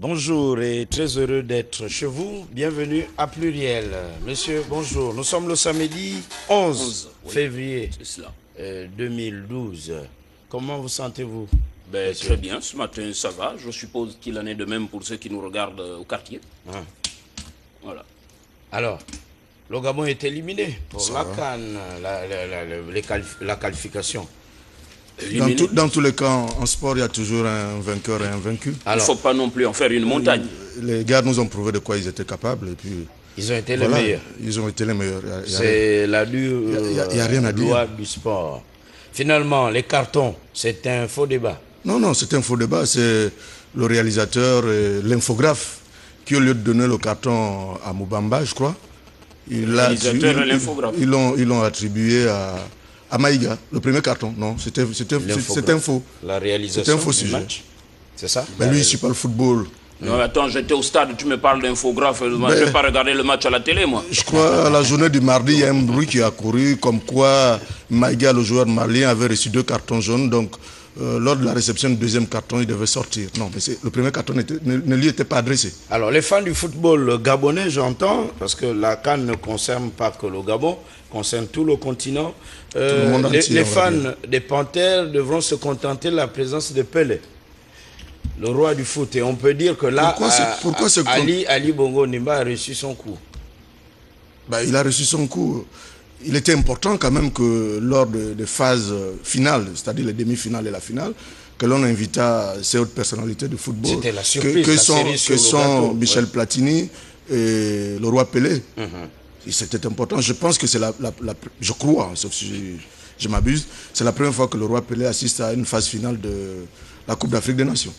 Bonjour et très heureux d'être chez vous. Bienvenue à Pluriel. Monsieur, bonjour. Nous sommes le samedi 11 février 2012. Comment vous sentez-vous? Très bien, ce matin ça va. Je suppose qu'il en est de même pour ceux qui nous regardent au quartier. Voilà. Alors, le Gabon est éliminé pour la CAN, la qualification. Dans tous les cas, en sport, il y a toujours un vainqueur et un vaincu. Alors, il ne faut pas non plus en faire une montagne. Les gars nous ont prouvé de quoi ils étaient capables. Et puis, ils ont été les meilleurs. Ils ont été les meilleurs. C'est la rien à dire. Loi du sport. Finalement, les cartons, c'est un faux débat. Non, c'est un faux débat. C'est le réalisateur et l'infographe qui, au lieu de donner le carton à Moubamba, je crois, le réalisateur et l'infographe. Ils l'ont attribué à Maïga, le premier carton. Non, c'était un faux. La réalisation c'est un faux sujet. C'est ça? Mais lui, il ne suit pas le football. Non, attends, j'étais au stade, tu me parles d'infographe. Je ne vais pas regarder le match à la télé, moi. Je crois, à la journée du mardi, il y a un bruit qui a couru, comme quoi Maïga, le joueur malien, avait reçu 2 cartons jaunes. Donc, lors de la réception du deuxième carton, il devait sortir. Non, mais le premier carton ne lui était pas adressé. Alors, les fans du football gabonais, j'entends, parce que la CAN ne concerne pas que le Gabon, concerne tout le continent. Le monde entier, les fans des Panthères devront se contenter de la présence de Pelé, le roi du foot. Et on peut dire que là, Ali Bongo Nimba a reçu son coup. Il a reçu son coup. Il était important quand même que lors des phases finales, c'est-à-dire les demi-finales et la finale, que l'on invita ces hautes personnalités du football. C'était la surprise, que sont Michel Platini et le roi Pelé. C'était important. Je pense que c'est je crois, sauf si je m'abuse, c'est la première fois que le roi Pelé assiste à une phase finale de la Coupe d'Afrique des Nations.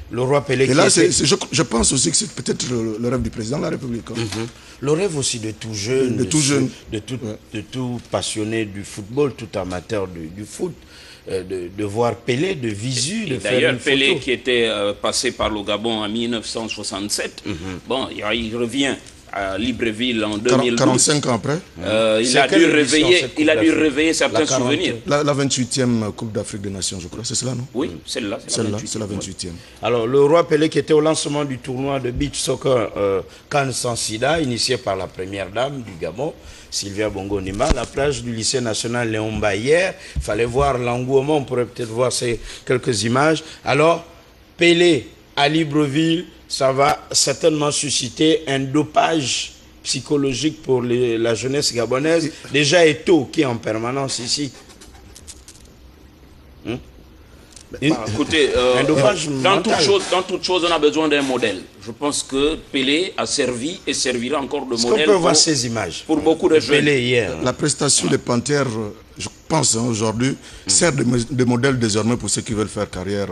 Le roi Pelé. Et là, je pense aussi que c'est peut-être le rêve du président de la République. Le rêve aussi de tout jeune, de tout passionné du football, tout amateur du foot, de voir Pelé, de visu, de faire une photo. D'ailleurs, Pelé qui était passé par le Gabon en 1967, bon, il revient à Libreville en 2012. 45 ans après. Il a dû réveiller certains souvenirs. La 28e Coupe d'Afrique des Nations, je crois. C'est cela, non? Oui, celle-là. C'est la 28e. Alors, le roi Pelé qui était au lancement du tournoi de beach soccer CAN sans sida, initié par la première dame du Gabon, Sylvia Bongo Nimba, à la plage du lycée national Léon Bayer. Il fallait voir l'engouement, on pourrait peut-être voir ces quelques images. Alors, Pelé à Libreville, ça va certainement susciter un dopage psychologique pour la jeunesse gabonaise. Déjà Eto'o qui est en permanence ici. Écoutez, dans toute chose, on a besoin d'un modèle. Je pense que Pelé a servi et servira encore de modèle. On peut voir ces images pour beaucoup de jeunes. Pelé hier. La prestation des Panthères, je pense aujourd'hui, sert de modèle désormais pour ceux qui veulent faire carrière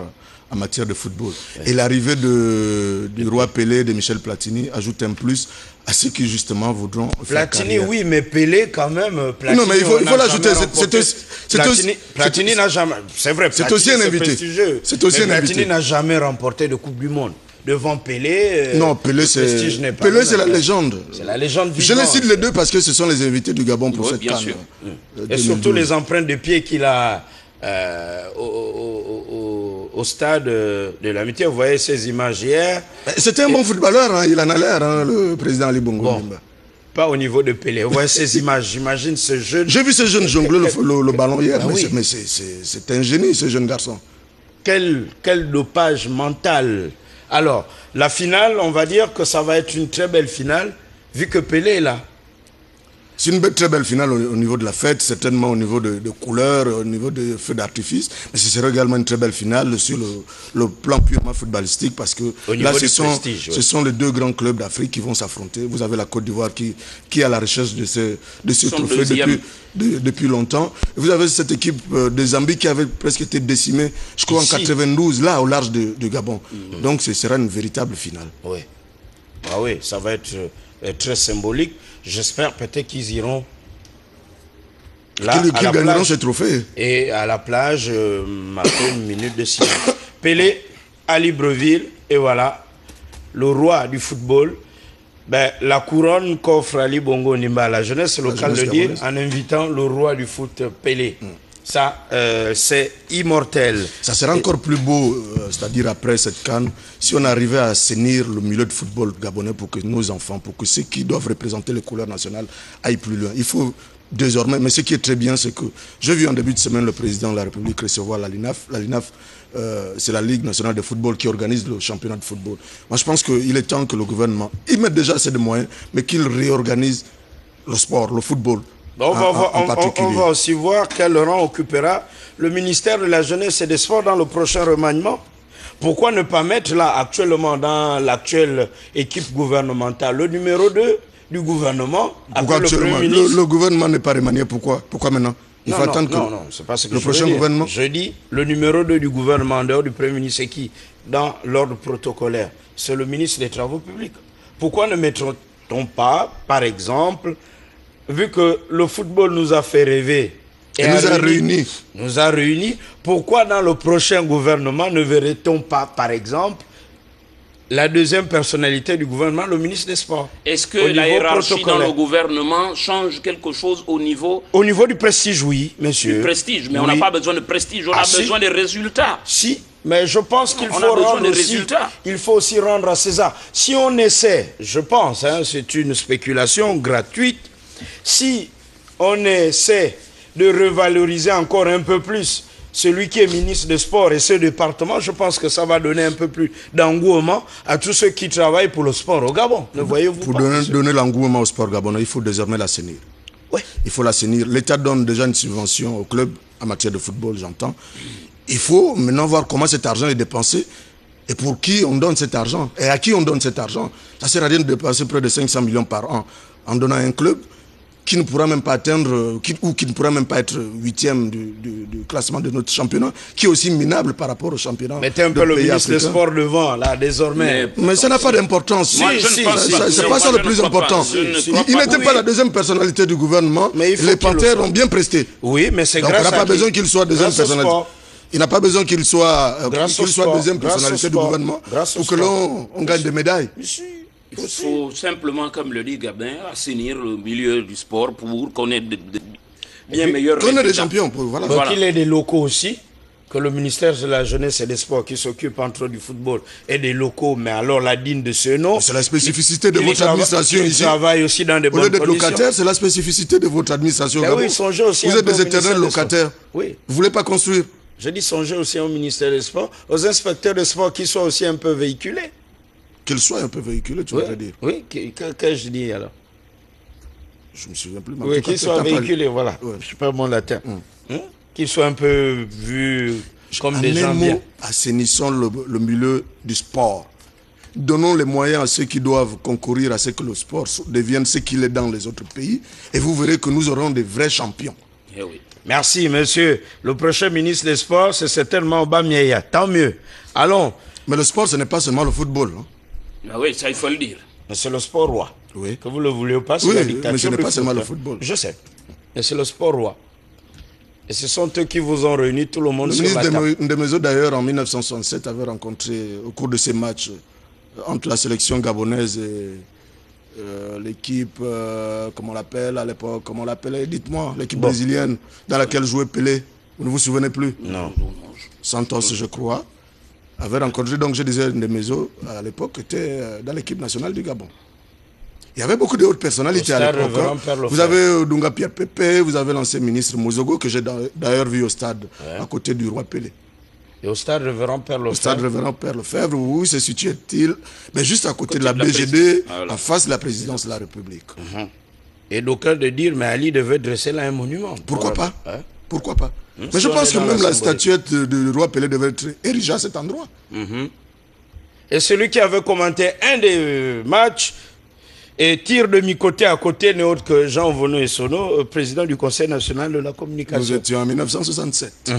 en matière de football. Et l'arrivée du roi Pelé, de Michel Platini, ajoute un plus à ceux qui justement voudront faire carrière. Platini, oui, mais Pelé quand même. Platini, non, mais il faut l'ajouter. Platini n'a jamais. C'est vrai. C'est aussi un invité. Platini n'a jamais remporté de Coupe du Monde. Devant Pelé. Non, Pelé, c'est la légende. C'est la légende vivante. Je les cite les deux parce que ce sont les invités du Gabon pour cette CAN. Et surtout les empreintes de pied qu'il a au stade de l'Amitié. Vous voyez ces images hier. C'était un bon footballeur, hein, il en a l'air, hein, le président Ali Bongo Nimba. Pas au niveau de Pelé. Vous voyez ces images, j'imagine ce jeune. J'ai vu ce jeune jongler le ballon hier, mais c'est un génie, ce jeune garçon. Quel dopage mental. Alors, la finale, on va dire que ça va être une très belle finale, vu que Pelé est là. C'est une très belle finale au niveau de la fête, certainement au niveau de couleurs, au niveau de feux d'artifice. Mais ce sera également une très belle finale sur le plan purement footballistique parce que là, ce sont les deux grands clubs d'Afrique qui vont s'affronter. Vous avez la Côte d'Ivoire qui est à la recherche de ce trophée depuis longtemps. Et vous avez cette équipe de Zambie qui avait presque été décimée, je crois, en 92, là, au large du Gabon. Donc, ce sera une véritable finale. Oui. Ah oui, ça va être très symbolique. J'espère peut-être qu'ils iront là, qu'ils gagneront ce trophée. Et à la plage, marquer une minute de silence. Pelé à Libreville, et voilà, le roi du football. La couronne qu'offre Ali Bongo Nimba à la jeunesse, c'est le cas de le dire, en invitant le roi du foot Pelé. Ça, c'est immortel. Ça sera encore plus beau, c'est-à-dire après cette CAN, si on arrivait à assainir le milieu de football gabonais pour que nos enfants, pour que ceux qui doivent représenter les couleurs nationales aillent plus loin. Il faut désormais, mais ce qui est très bien, c'est que j'ai vu en début de semaine le président de la République recevoir la LINAF. La LINAF, c'est la Ligue nationale de football qui organise le championnat de football. Moi, je pense qu'il est temps que le gouvernement, il mette déjà assez de moyens, mais qu'il réorganise le sport, le football. On va aussi voir quel rang occupera le ministère de la Jeunesse et des Sports dans le prochain remaniement. Pourquoi ne pas mettre là actuellement dans l'actuelle équipe gouvernementale le numéro 2 du gouvernement? Pourquoi actuellement le gouvernement n'est pas remanié? Pourquoi maintenant? Il faut attendre que non, c'est pas ce que le prochain gouvernement... Je dis le numéro 2 du gouvernement en dehors du Premier ministre, c'est qui? Dans l'ordre protocolaire, c'est le ministre des Travaux publics. Pourquoi ne mettrait-on pas, par exemple, vu que le football nous a fait rêver et nous a réunis, pourquoi dans le prochain gouvernement ne verrait-on pas, par exemple, la deuxième personnalité du gouvernement, le ministre des Sports? Est-ce que la hiérarchie dans le gouvernement change quelque chose au niveau... Au niveau du prestige, oui, monsieur. Du prestige, mais on n'a pas besoin de prestige, on a besoin de résultats. Si, mais je pense qu'il faut aussi rendre à César. Si on essaie, je pense, hein, c'est une spéculation gratuite, si on essaie de revaloriser encore un peu plus celui qui est ministre des Sports et ce département, je pense que ça va donner un peu plus d'engouement à tous ceux qui travaillent pour le sport au Gabon. Ne voyez-vous pas? Pour donner l'engouement au sport gabonais, il faut désormais l'assainir. Ouais. Il faut l'assainir. L'État donne déjà une subvention au club en matière de football, j'entends. Il faut maintenant voir comment cet argent est dépensé et pour qui on donne cet argent et à qui on donne cet argent. Ça ne sert à rien de dépenser près de 500 millions par an en donnant à un club qui ne pourra même pas atteindre, qui ne pourra même pas être 8e du classement de notre championnat, qui est aussi minable par rapport au championnat. Mettez un peu le ministre des Sports devant, là, désormais. Mais ça n'a pas d'importance. C'est pas ça le plus important. Il n'était pas la deuxième personnalité du gouvernement. Les Panthères ont bien presté. Oui, mais c'est grâce à... Donc on n'a pas besoin qu'il soit deuxième personnalité. Il n'a pas besoin qu'il soit deuxième personnalité du gouvernement pour que l'on gagne des médailles. Il faut simplement, comme le dit Gabin, assainir le milieu du sport pour qu'on ait bien meilleurs résultats. Qu'on ait des champions. Voilà. Donc il ait des locaux aussi, que le ministère de la Jeunesse et des Sports qui s'occupe entre autres du football ait des locaux, mais alors la digne de ce nom. C'est la spécificité de votre administration ici. Il travaille aussi dans des bonnes conditions. Au lieu d'être locataire, c'est la spécificité de votre administration. Oui, songez aussi vous êtes des éternels locataires. Oui. Vous ne voulez pas construire. Je dis songez aussi au ministère des Sports, aux inspecteurs des sports qui soient aussi un peu véhiculés. Qu'ils soient un peu véhiculés, tu voudrais dire. Oui, que je dis alors? Je me souviens plus. Oui, qu'ils soient véhiculés, voilà. Ouais. Je ne sais pas mon latin. Qu'ils soient un peu vus comme des gens bien. Assainissons le milieu du sport. Donnons les moyens à ceux qui doivent concourir à ce que le sport devienne ce qu'il est dans les autres pays. Et vous verrez que nous aurons des vrais champions. Eh oui. Merci, monsieur. Le prochain ministre des Sports, c'est certainement Bamieya. Tant mieux. Allons. Mais le sport, ce n'est pas seulement le football. Hein. Ah oui, ça il faut le dire. Mais c'est le sport roi. Oui. Que vous le voulez ou pas, c'est la dictature. Mais ce n'est pas seulement le football. Je sais. Mais c'est le sport roi. Et ce sont eux qui vous ont réuni tout le monde sur la table. Le ministre Ndemezo, d'ailleurs, en 1967, avait rencontré, au cours de ces matchs, entre la sélection gabonaise et l'équipe, comment on l'appelle à l'époque, comment on l'appelait, dites-moi, l'équipe brésilienne dans laquelle jouait Pelé. Vous ne vous souvenez plus? Non. Santos, je crois, avait rencontré, donc je disais, Ndemezo, à l'époque, était dans l'équipe nationale du Gabon. Il y avait beaucoup de hautes personnalités à l'époque. Vous avez Dunga Pierre Pépé, vous avez l'ancien ministre Mozogo, que j'ai d'ailleurs vu au stade, à côté du roi Pelé. Et au stade Révérend Père Lefebvre. Au stade Révérend Père Lefebvre, où se situe-t-il? Mais juste à côté de la BGD, en face de la présidence de la République. Et d'aucuns de dire, mais Ali devait dresser là un monument. Pourquoi pas? Pourquoi pas? Mais je pense que même la statuette du roi Pelé devait être érigée à cet endroit. Et celui qui avait commenté un des matchs et tire de mi-côté à côté, n'est autre que Jean Vono et Sono, président du Conseil national de la communication. Nous étions en 1967.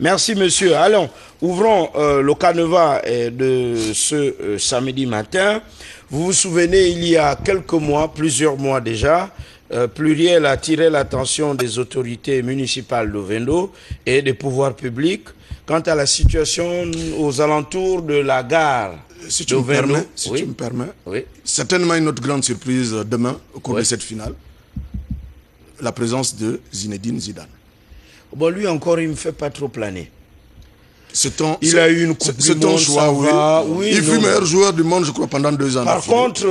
Merci, monsieur. Allons, ouvrons le canevas de ce samedi matin. Vous vous souvenez, il y a quelques mois, plusieurs mois déjà, Pluriel a attiré l'attention des autorités municipales d'Ovendo et des pouvoirs publics quant à la situation aux alentours de la gare. Si tu me permets, certainement une autre grande surprise demain, au cours de cette finale, la présence de Zinedine Zidane. Bon, lui encore, il ne me fait pas trop planer. Il a eu une coupe du monde, choix, oui. Il fut meilleur joueur du monde, je crois, pendant 2 ans. Par contre,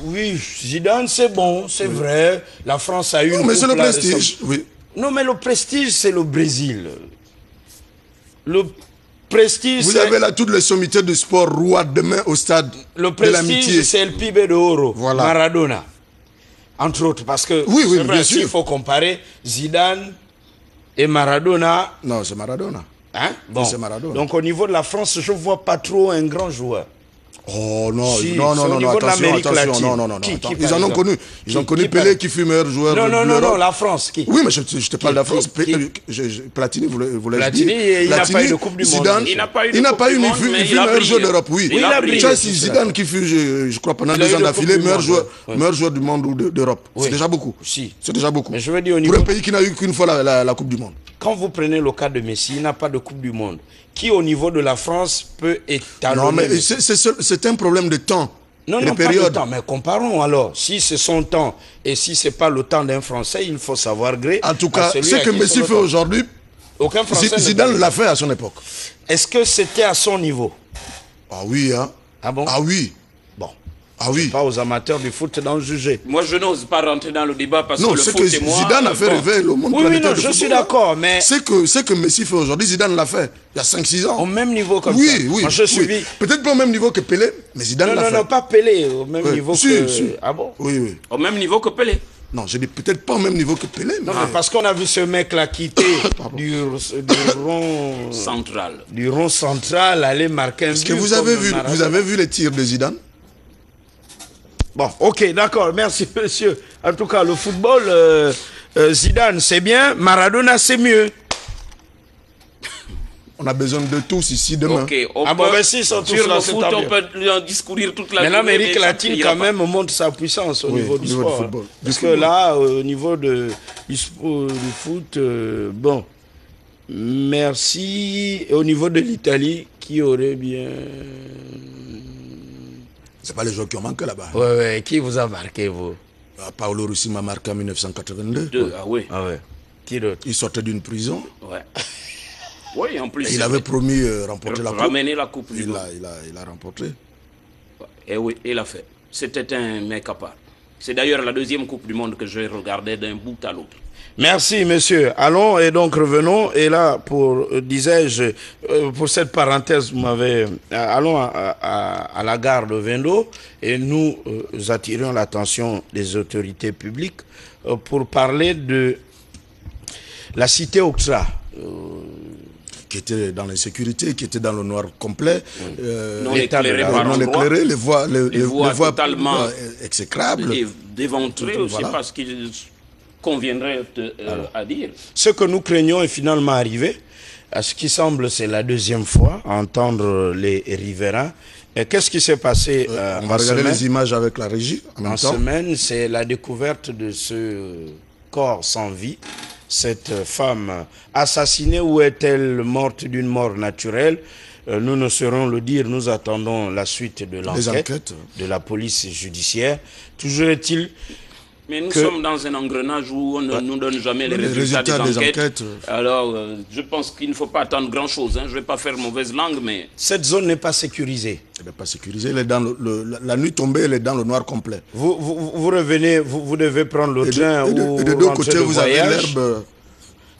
oui, Zidane, c'est bon, c'est vrai. La France a eu une coupe. Mais c'est le prestige, oui. Non, mais le prestige, c'est le Brésil. Le prestige, vous avez là toutes les sommités du sport, roi demain au stade de l'amitié. Le prestige, c'est le PIB de Oro, voilà. Maradona. Entre autres, parce que oui, bien sûr. Il faut comparer Zidane et Maradona. Non, c'est Maradona. Hein? Bon. C'est Maradona. Donc au niveau de la France, je ne vois pas trop un grand joueur. Oh non, si, non, attention, non. Qui, ils en ont connu. Ils ont connu Pelé qui fut meilleur joueur de l'Europe. Non, la France. Qui? Oui, mais je te parle de la France. Platini, vous l'avez dit. Il n'a pas eu de Coupe du Monde. Zidane, il n'a pas eu, mais il fut meilleur joueur d'Europe, oui. C'est Zidane qui fut, je crois, pendant 2 ans d'affilée, meilleur joueur du monde ou d'Europe. C'est déjà beaucoup. C'est déjà beaucoup. Mais je veux dire, pour un pays qui n'a eu qu'une fois la Coupe du Monde. Quand vous prenez le cas de Messi, il n'a pas de Coupe du Monde. Qui, au niveau de la France, peut étalonner? Non, mais c'est un problème de temps. Non, pas de temps, mais comparons alors. Si c'est son temps et si ce n'est pas le temps d'un Français, il faut savoir gré. En tout cas, ce que Messi fait aujourd'hui, aucun Français Zidane l'a fait à son époque. Est-ce que c'était à son niveau? Ah oui, hein. Ah bon? Ah oui. Ah oui. Pas aux amateurs du foot d'en juger. Moi, je n'ose pas rentrer dans le débat parce que le foot, c'est moi. Zidane a fait rêver le monde planétaire de football. Je suis d'accord, mais... Ce que Messi fait aujourd'hui, Zidane l'a fait il y a 5-6 ans. Au même niveau comme ça. Oui. Moi, je suis... Peut-être pas au même niveau que Pelé, mais Zidane l'a fait. Non, pas Pelé, au même niveau que... Ah bon? Oui. Au même niveau que Pelé. Non, je dis peut-être pas au même niveau que Pelé. Non, mais parce qu'on a vu ce mec-là quitter du rond... central. Du rond central, aller marquer un but. Est-ce que vous avez vu les tirs de Zidane? Bon, ok, d'accord, merci monsieur. En tout cas, le football, Zidane, c'est bien, Maradona, c'est mieux. On a besoin de tous ici demain. Ok, si, sur le foot, on peut en discourir toute la journée. Mais l'Amérique latine, quand même, montre sa puissance au niveau du sport. Parce que là, au niveau du foot, bon, merci. Et au niveau de l'Italie, qui aurait bien... C'est pas les joueurs qui ont manqué là-bas. Ouais. Qui vous a marqué, vous? Paolo Rossi m'a marqué en 1982. Ah oui. Qui d'autre? Il sortait d'une prison. Ouais. Oui, en plus. Et il avait promis remporter la coupe. Ramener la coupe. Il a remporté. Et oui, il l'a fait. C'était un mec à part. C'est d'ailleurs la 2e Coupe du Monde que j'ai regardée d'un bout à l'autre. Merci, monsieur. Allons et donc revenons. Et là, disais-je, pour cette parenthèse, vous m'avez... allons à la gare de Vendo et nous attirons l'attention des autorités publiques pour parler de la cité Octra. Qui était dans l'insécurité, qui était dans le noir complet, non éclairé, les voies totalement exécrables. Et d'éventrées, je ne sais pas ce qu'il conviendrait à dire. Ce que nous craignons est finalement arrivé. À ce qui semble, c'est la 2e fois à entendre les riverains. Qu'est-ce qui s'est passé on va regarder les images avec la régie en même temps. En semaine, c'est la découverte de ce corps sans vie. Cette femme assassinée, où est-elle morte d'une mort naturelle? Nous ne saurons le dire, nous attendons la suite de l'enquête de la police judiciaire. Toujours est-il... Mais nous sommes dans un engrenage où on ne nous donne jamais les résultats des enquêtes. Alors, je pense qu'il ne faut pas attendre grand-chose. Je ne vais pas faire mauvaise langue, mais... Cette zone n'est pas sécurisée. Elle n'est pas sécurisée. Elle est dans la nuit tombée, elle est dans le noir complet. Vous revenez, vous devez prendre le train ou de deux côtés, vous avez l'herbe.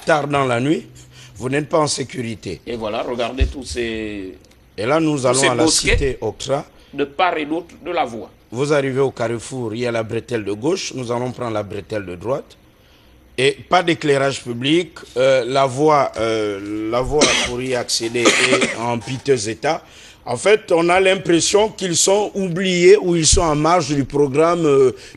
Tard dans la nuit, vous n'êtes pas en sécurité. Et voilà, regardez tous ces... Et là, nous allons à la cité Octra. De part et d'autre de la voie. Vous arrivez au carrefour, il y a la bretelle de gauche, nous allons prendre la bretelle de droite. Et pas d'éclairage public, la voie pour y accéder est en piteux état. En fait, on a l'impression qu'ils sont oubliés ou ils sont en marge du programme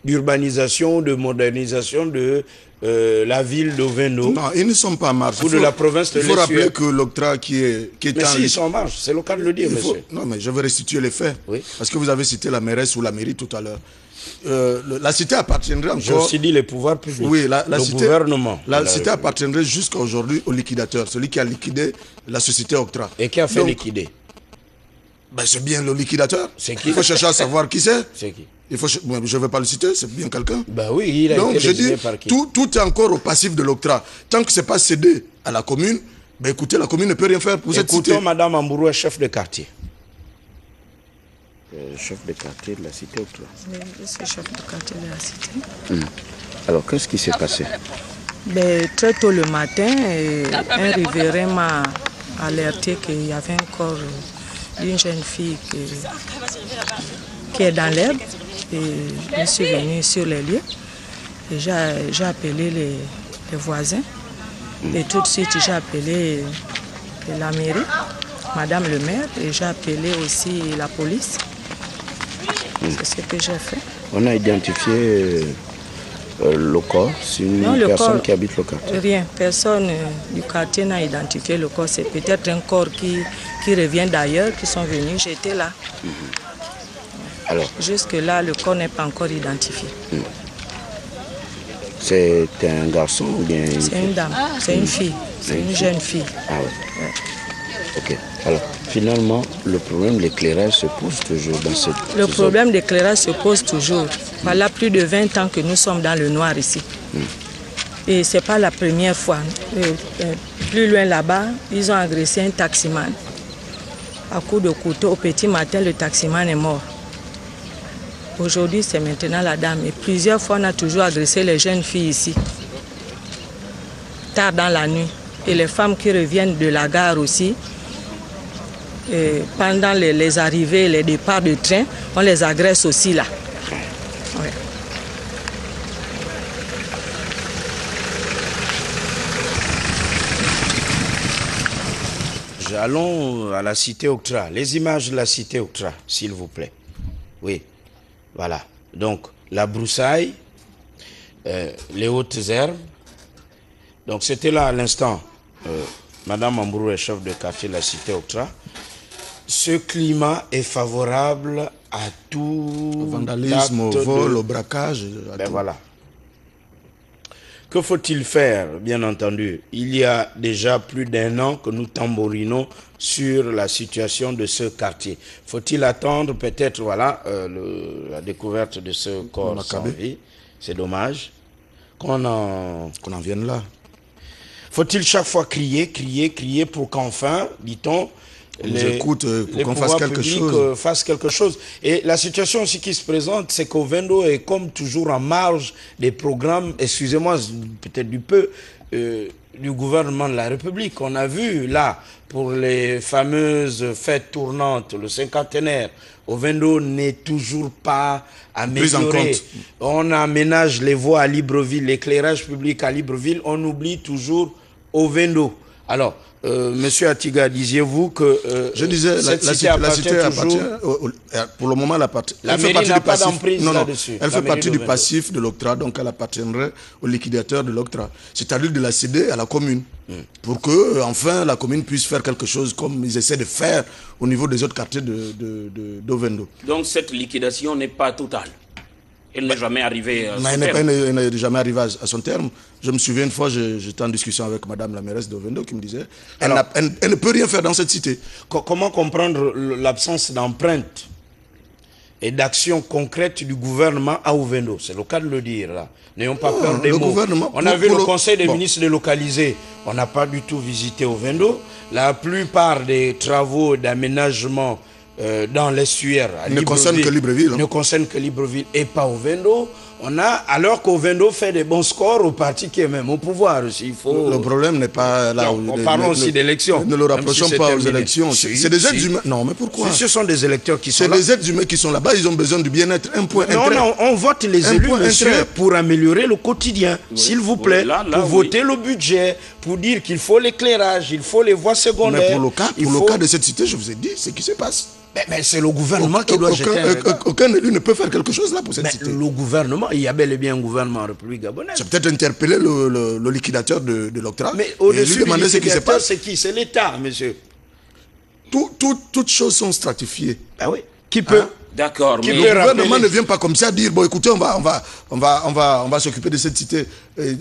d'urbanisation, de modernisation de la ville de Vendo. Non, ils ne sont pas en marge. Ou de la province de l'Essuie. Il faut rappeler que l'Octra qui est mais si, ils sont en marge, c'est le cas de le dire, monsieur. Non, mais je vais restituer les faits. Oui. Parce que vous avez cité la mairesse ou la mairie tout à l'heure. La cité appartiendrait encore... J'ai aussi dit les pouvoirs publics. Oui, le gouvernement. La cité appartiendrait jusqu'à aujourd'hui au liquidateur, celui qui a liquidé la société Octra. Et qui a fait liquider? C'est bien le liquidateur. C'est qui? Il faut chercher à savoir qui c'est. C'est qui? Je ne vais pas le citer, c'est bien quelqu'un. Bah oui, il a donc, été désigné par qui? Tout est encore au passif de l'octroi. Tant que ce n'est pas cédé à la commune, ben écoutez, la commune ne peut rien faire pour cette cité. Écoutons Mme Ambourou, chef de quartier. Chef de quartier de la cité octroi. Oui, je suis chef de quartier de la cité. Alors, qu'est-ce qui s'est passé? Ben, très tôt le matin, un riverain m'a alerté qu'il y avait un corps d'une jeune fille qui est dans l'herbe. Et je suis venue sur les lieux. Et j'ai appelé les voisins. Et tout de suite, j'ai appelé la mairie, Madame le maire, et j'ai appelé aussi la police. C'est ce que j'ai fait. On a identifié le corps, c'est une personne qui habite le quartier. Rien, personne du quartier n'a identifié le corps. C'est peut-être un corps qui revient d'ailleurs, qui sont venus, j'étais là. Alors, jusque-là, le corps n'est pas encore identifié. C'est un garçon ou bien une fille? C'est une dame, c'est une fille, c'est une jeune fille. Ah oui. Ouais. Ok. Alors, finalement, le problème de l'éclairage se pose toujours dans cette zone. Le problème d'éclairage se pose toujours. Voilà plus de 20 ans que nous sommes dans le noir ici. Et ce n'est pas la première fois. Plus loin là-bas, ils ont agressé un taximan. À coups de couteau, au petit matin, le taximan est mort. Aujourd'hui, c'est maintenant la dame. Et plusieurs fois, on a toujours agressé les jeunes filles ici. Tard dans la nuit. Et les femmes qui reviennent de la gare aussi. Et pendant les arrivées, les départs de train, on les agresse aussi là. Ouais. Allons à la cité octroi. Les images de la cité octroi, s'il vous plaît. Oui, voilà. Donc, la broussaille, les hautes herbes. Donc, c'était là à l'instant. Madame Ambourou est chef de quartier de la cité octroi. Ce climat est favorable à tout... Au vandalisme, au vol, au braquage. Ben voilà. Que faut-il faire, bien entendu? Il y a déjà plus d'1 an que nous tambourinons sur la situation de ce quartier. Faut-il attendre peut-être, voilà, la découverte de ce corps sans vie? C'est dommage. Qu'on en vienne là. Faut-il chaque fois crier pour qu'enfin, dit-on, les pouvoirs fassent quelque chose. Et la situation aussi qui se présente, c'est qu'Ovendo est comme toujours en marge des programmes, excusez-moi, peut-être du gouvernement de la République. On a vu là, pour les fameuses fêtes tournantes, le cinquantenaire, Ovendo n'est toujours pas amélioré. On aménage les voies à Libreville, l'éclairage public à Libreville, on oublie toujours Ovendo. Alors, Monsieur Atiga, disiez-vous que je disais la cité appartient pour le moment la mairie n'a pas d'emprise là-dessus. Elle fait partie du passif de l'octroi, donc elle appartiendrait au liquidateur de l'octroi, c'est-à-dire de la céder à la commune, pour que enfin la commune puisse faire quelque chose comme ils essaient de faire au niveau des autres quartiers d'Ovendo. Donc cette liquidation n'est pas totale. Elle n'est jamais arrivée à son terme. Elle n'est jamais arrivée à son terme. Je me souviens une fois, j'étais en discussion avec Madame la mairesse d'Ovendo qui me disait elle ne peut rien faire dans cette cité. Comment comprendre l'absence d'empreinte et d'action concrète du gouvernement à Ovendo? C'est le cas de le dire là. N'ayons pas peur des mots. On a vu le conseil des ministres délocalisé. On n'a pas du tout visité Ovendo. La plupart des travaux d'aménagement dans l'estuaire ne concerne que Libreville. Ne concerne que Libreville et pas Ovendo. Alors qu'Ovendo fait des bons scores au parti qui est même au pouvoir aussi. Le problème n'est pas là. Parlons aussi d'élections. Ne le rapprochons pas aux élections. C'est des êtres humains. Non, mais pourquoi? Ce sont des électeurs qui sont là. C'est des êtres humains qui sont là-bas. Ils ont besoin du bien-être. On vote les élus, monsieur, pour améliorer le quotidien. S'il vous plaît, pour voter le budget, pour dire qu'il faut l'éclairage, il faut les voies secondaires. Mais pour le cas de cette cité, je vous ai dit ce qui se passe. Mais c'est le gouvernement qui doit jeter un regard. Aucun élu ne peut faire quelque chose là pour cette cité. Le gouvernement, il y a bel et bien un gouvernement en République gabonaise. C'est peut-être interpeller le liquidateur de l'octroi. Mais au-dessus du liquidateur, c'est qui? C'est l'État, monsieur. Toutes choses sont stratifiées. Ah oui. Qui peut? D'accord. Le gouvernement ne vient pas comme ça dire bon écoutez, on va s'occuper de cette cité,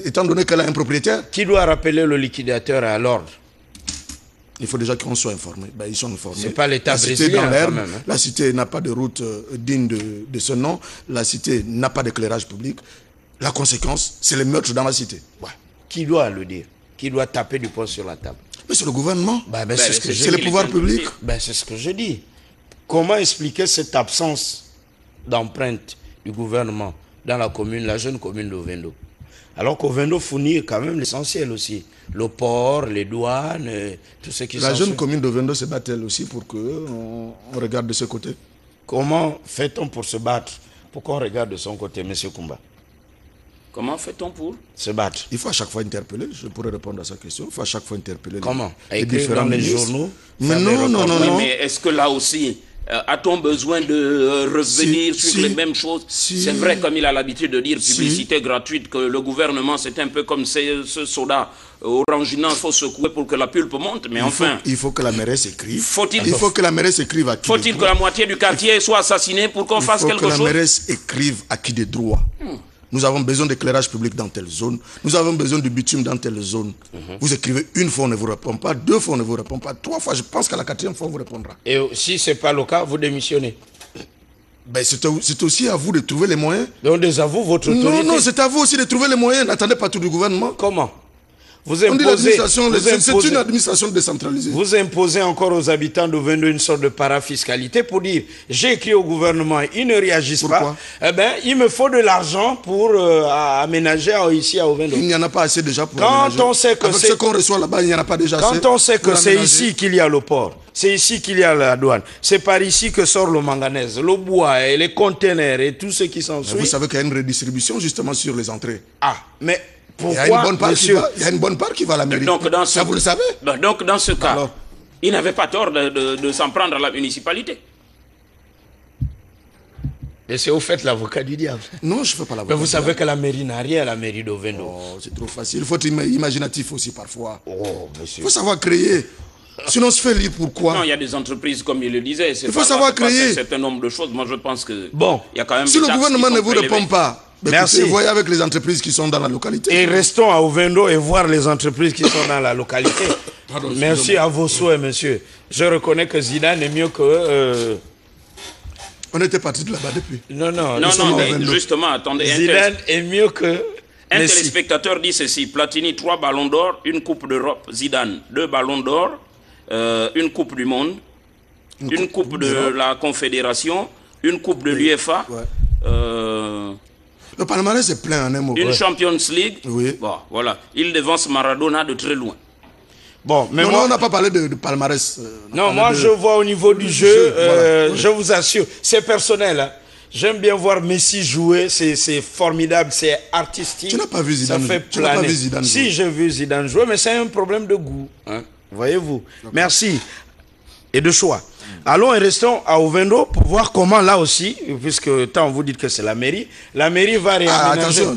étant donné qu'elle a un propriétaire. Qui doit rappeler le liquidateur à l'ordre? Il faut déjà qu'on soit informé. Ben, ils sont informés. C'est pas l'État brésilien brésilien dans l'herbe. quand même, hein. La cité n'a pas de route digne de ce nom. La cité n'a pas d'éclairage public. La conséquence, c'est les meurtres dans la cité. Ouais. Qui doit le dire? Qui doit taper du poing sur la table? Mais c'est le gouvernement. C'est les pouvoirs publics. C'est ce que je dis. Comment expliquer cette absence d'empreinte du gouvernement dans la commune, la jeune commune d'Ovendo? Alors qu'Ovendo fournit quand même l'essentiel aussi. Le port, les douanes, tout ce qui La jeune commune d'Ovendo se bat-elle aussi pour qu'on regarde de ce côté? Comment fait-on pour se battre? Pourquoi on regarde de son côté, M. Koumba? Comment fait-on pour se battre? Il faut à chaque fois interpeller. Je pourrais répondre à sa question. Il faut à chaque fois interpeller. Comment? Écrire dans les journaux? Mais non. Mais est-ce que là aussi, a-t-on besoin de revenir sur les mêmes choses? C'est vrai, comme il a l'habitude de dire, publicité gratuite, que le gouvernement, c'est un peu comme ce soda oranginant, il faut secouer pour que la pulpe monte. Mais il faut que la mairesse écrive. Il faut que la mairesse écrive à qui de droit. Faut-il que la moitié du quartier soit assassinée pour qu'on fasse quelque chose? Il faut que la mairesse écrive à qui de droit. Nous avons besoin d'éclairage public dans telle zone. Nous avons besoin de bitume dans telle zone. Vous écrivez une fois, on ne vous répond pas. 2 fois, on ne vous répond pas. 3 fois, je pense qu'à la 4e fois, on vous répondra. Et si ce n'est pas le cas, vous démissionnez. Ben, c'est aussi à vous de trouver les moyens. Donc désavoue votre autorité. Non, c'est à vous aussi de trouver les moyens. N'attendez pas tout du gouvernement. Comment? C'est une administration décentralisée. Vous imposez encore aux habitants d'Ovendo une sorte de parafiscalité pour dire j'ai écrit au gouvernement, ils ne réagissent pas. Eh bien, il me faut de l'argent pour aménager ici à Ovendo. Il n'y en a pas assez déjà pour aménager. On sait que avec ce qu'on reçoit là-bas, il n'y en a pas déjà assez. Quand on sait que c'est ici qu'il y a le port, c'est ici qu'il y a la douane, c'est par ici que sort le manganèse, le bois et les conteneurs et tout ce qui s'ensuit. Vous savez qu'il y a une redistribution justement sur les entrées. Ah, mais pourquoi, il y a une bonne part qui va à la mairie. Ça, vous le savez? Donc, dans ce cas, il n'avait pas tort de s'en prendre à la municipalité. Et c'est au fait l'avocat du diable. Non, je ne fais pas l'avocat. Mais vous savez que la mairie n'a rien, la mairie d'Ovendo. Oh, c'est trop facile. Il faut être imaginatif aussi parfois. Oh, monsieur. Il faut savoir créer. Sinon, on se fait lire pourquoi? Non, il y a des entreprises, comme il le disait. Il faut savoir créer. Un certain nombre de choses. Moi, je pense que. Bon. Il y a quand même si le gouvernement ne vous répond pas, merci. Écoutez, voyez avec les entreprises qui sont dans la localité. Et restons à Ovendo et voir les entreprises qui sont dans la localité. Pardon, merci à vos souhaits, monsieur. Je reconnais que Zidane est mieux que... On était parti de là-bas depuis. Non, mais justement, attendez. Zidane est mieux que... Un téléspectateur dit ceci: Platini, 3 ballons d'or, une coupe d'Europe. Zidane, 2 ballons d'or, une coupe du monde, une coupe de la Confédération, une coupe de l'UEFA. Le palmarès est plein en un mot. Une Champions League. Oui. Bon, voilà. Il devance Maradona de très loin. Bon, mais on n'a pas parlé de palmarès. Non, moi je vois au niveau du jeu, voilà. Je vous assure, c'est personnel. Hein. J'aime bien voir Messi jouer, c'est formidable, c'est artistique. Tu n'as pas vu Zidane? Ça fait planer. Tu n'as pas vu Zidane jouer? Si, j'ai vu Zidane jouer, mais c'est un problème de goût. Hein. Voyez-vous. Merci. Et de choix. Allons et restons à Ovendo pour voir comment là aussi, puisque tant vous dites que c'est la mairie va réaménager. Attention.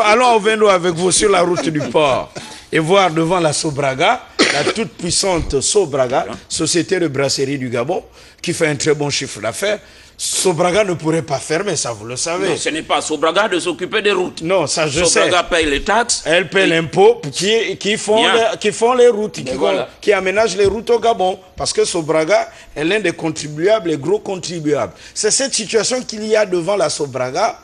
Allons à Ovendo avec vous sur la route du port et voir devant la Sobraga, la toute puissante Sobraga, société de brasserie du Gabon, qui fait un très bon chiffre d'affaires. Sobraga ne pourrait pas fermer, ça vous le savez. Non, ce n'est pas Sobraga de s'occuper des routes. Non, ça je sais. Sobraga paye les taxes. Elle paye l'impôt qui font les routes, qui aménagent les routes au Gabon. Parce que Sobraga est l'un des contribuables, les gros contribuables. C'est cette situation qu'il y a devant la Sobraga.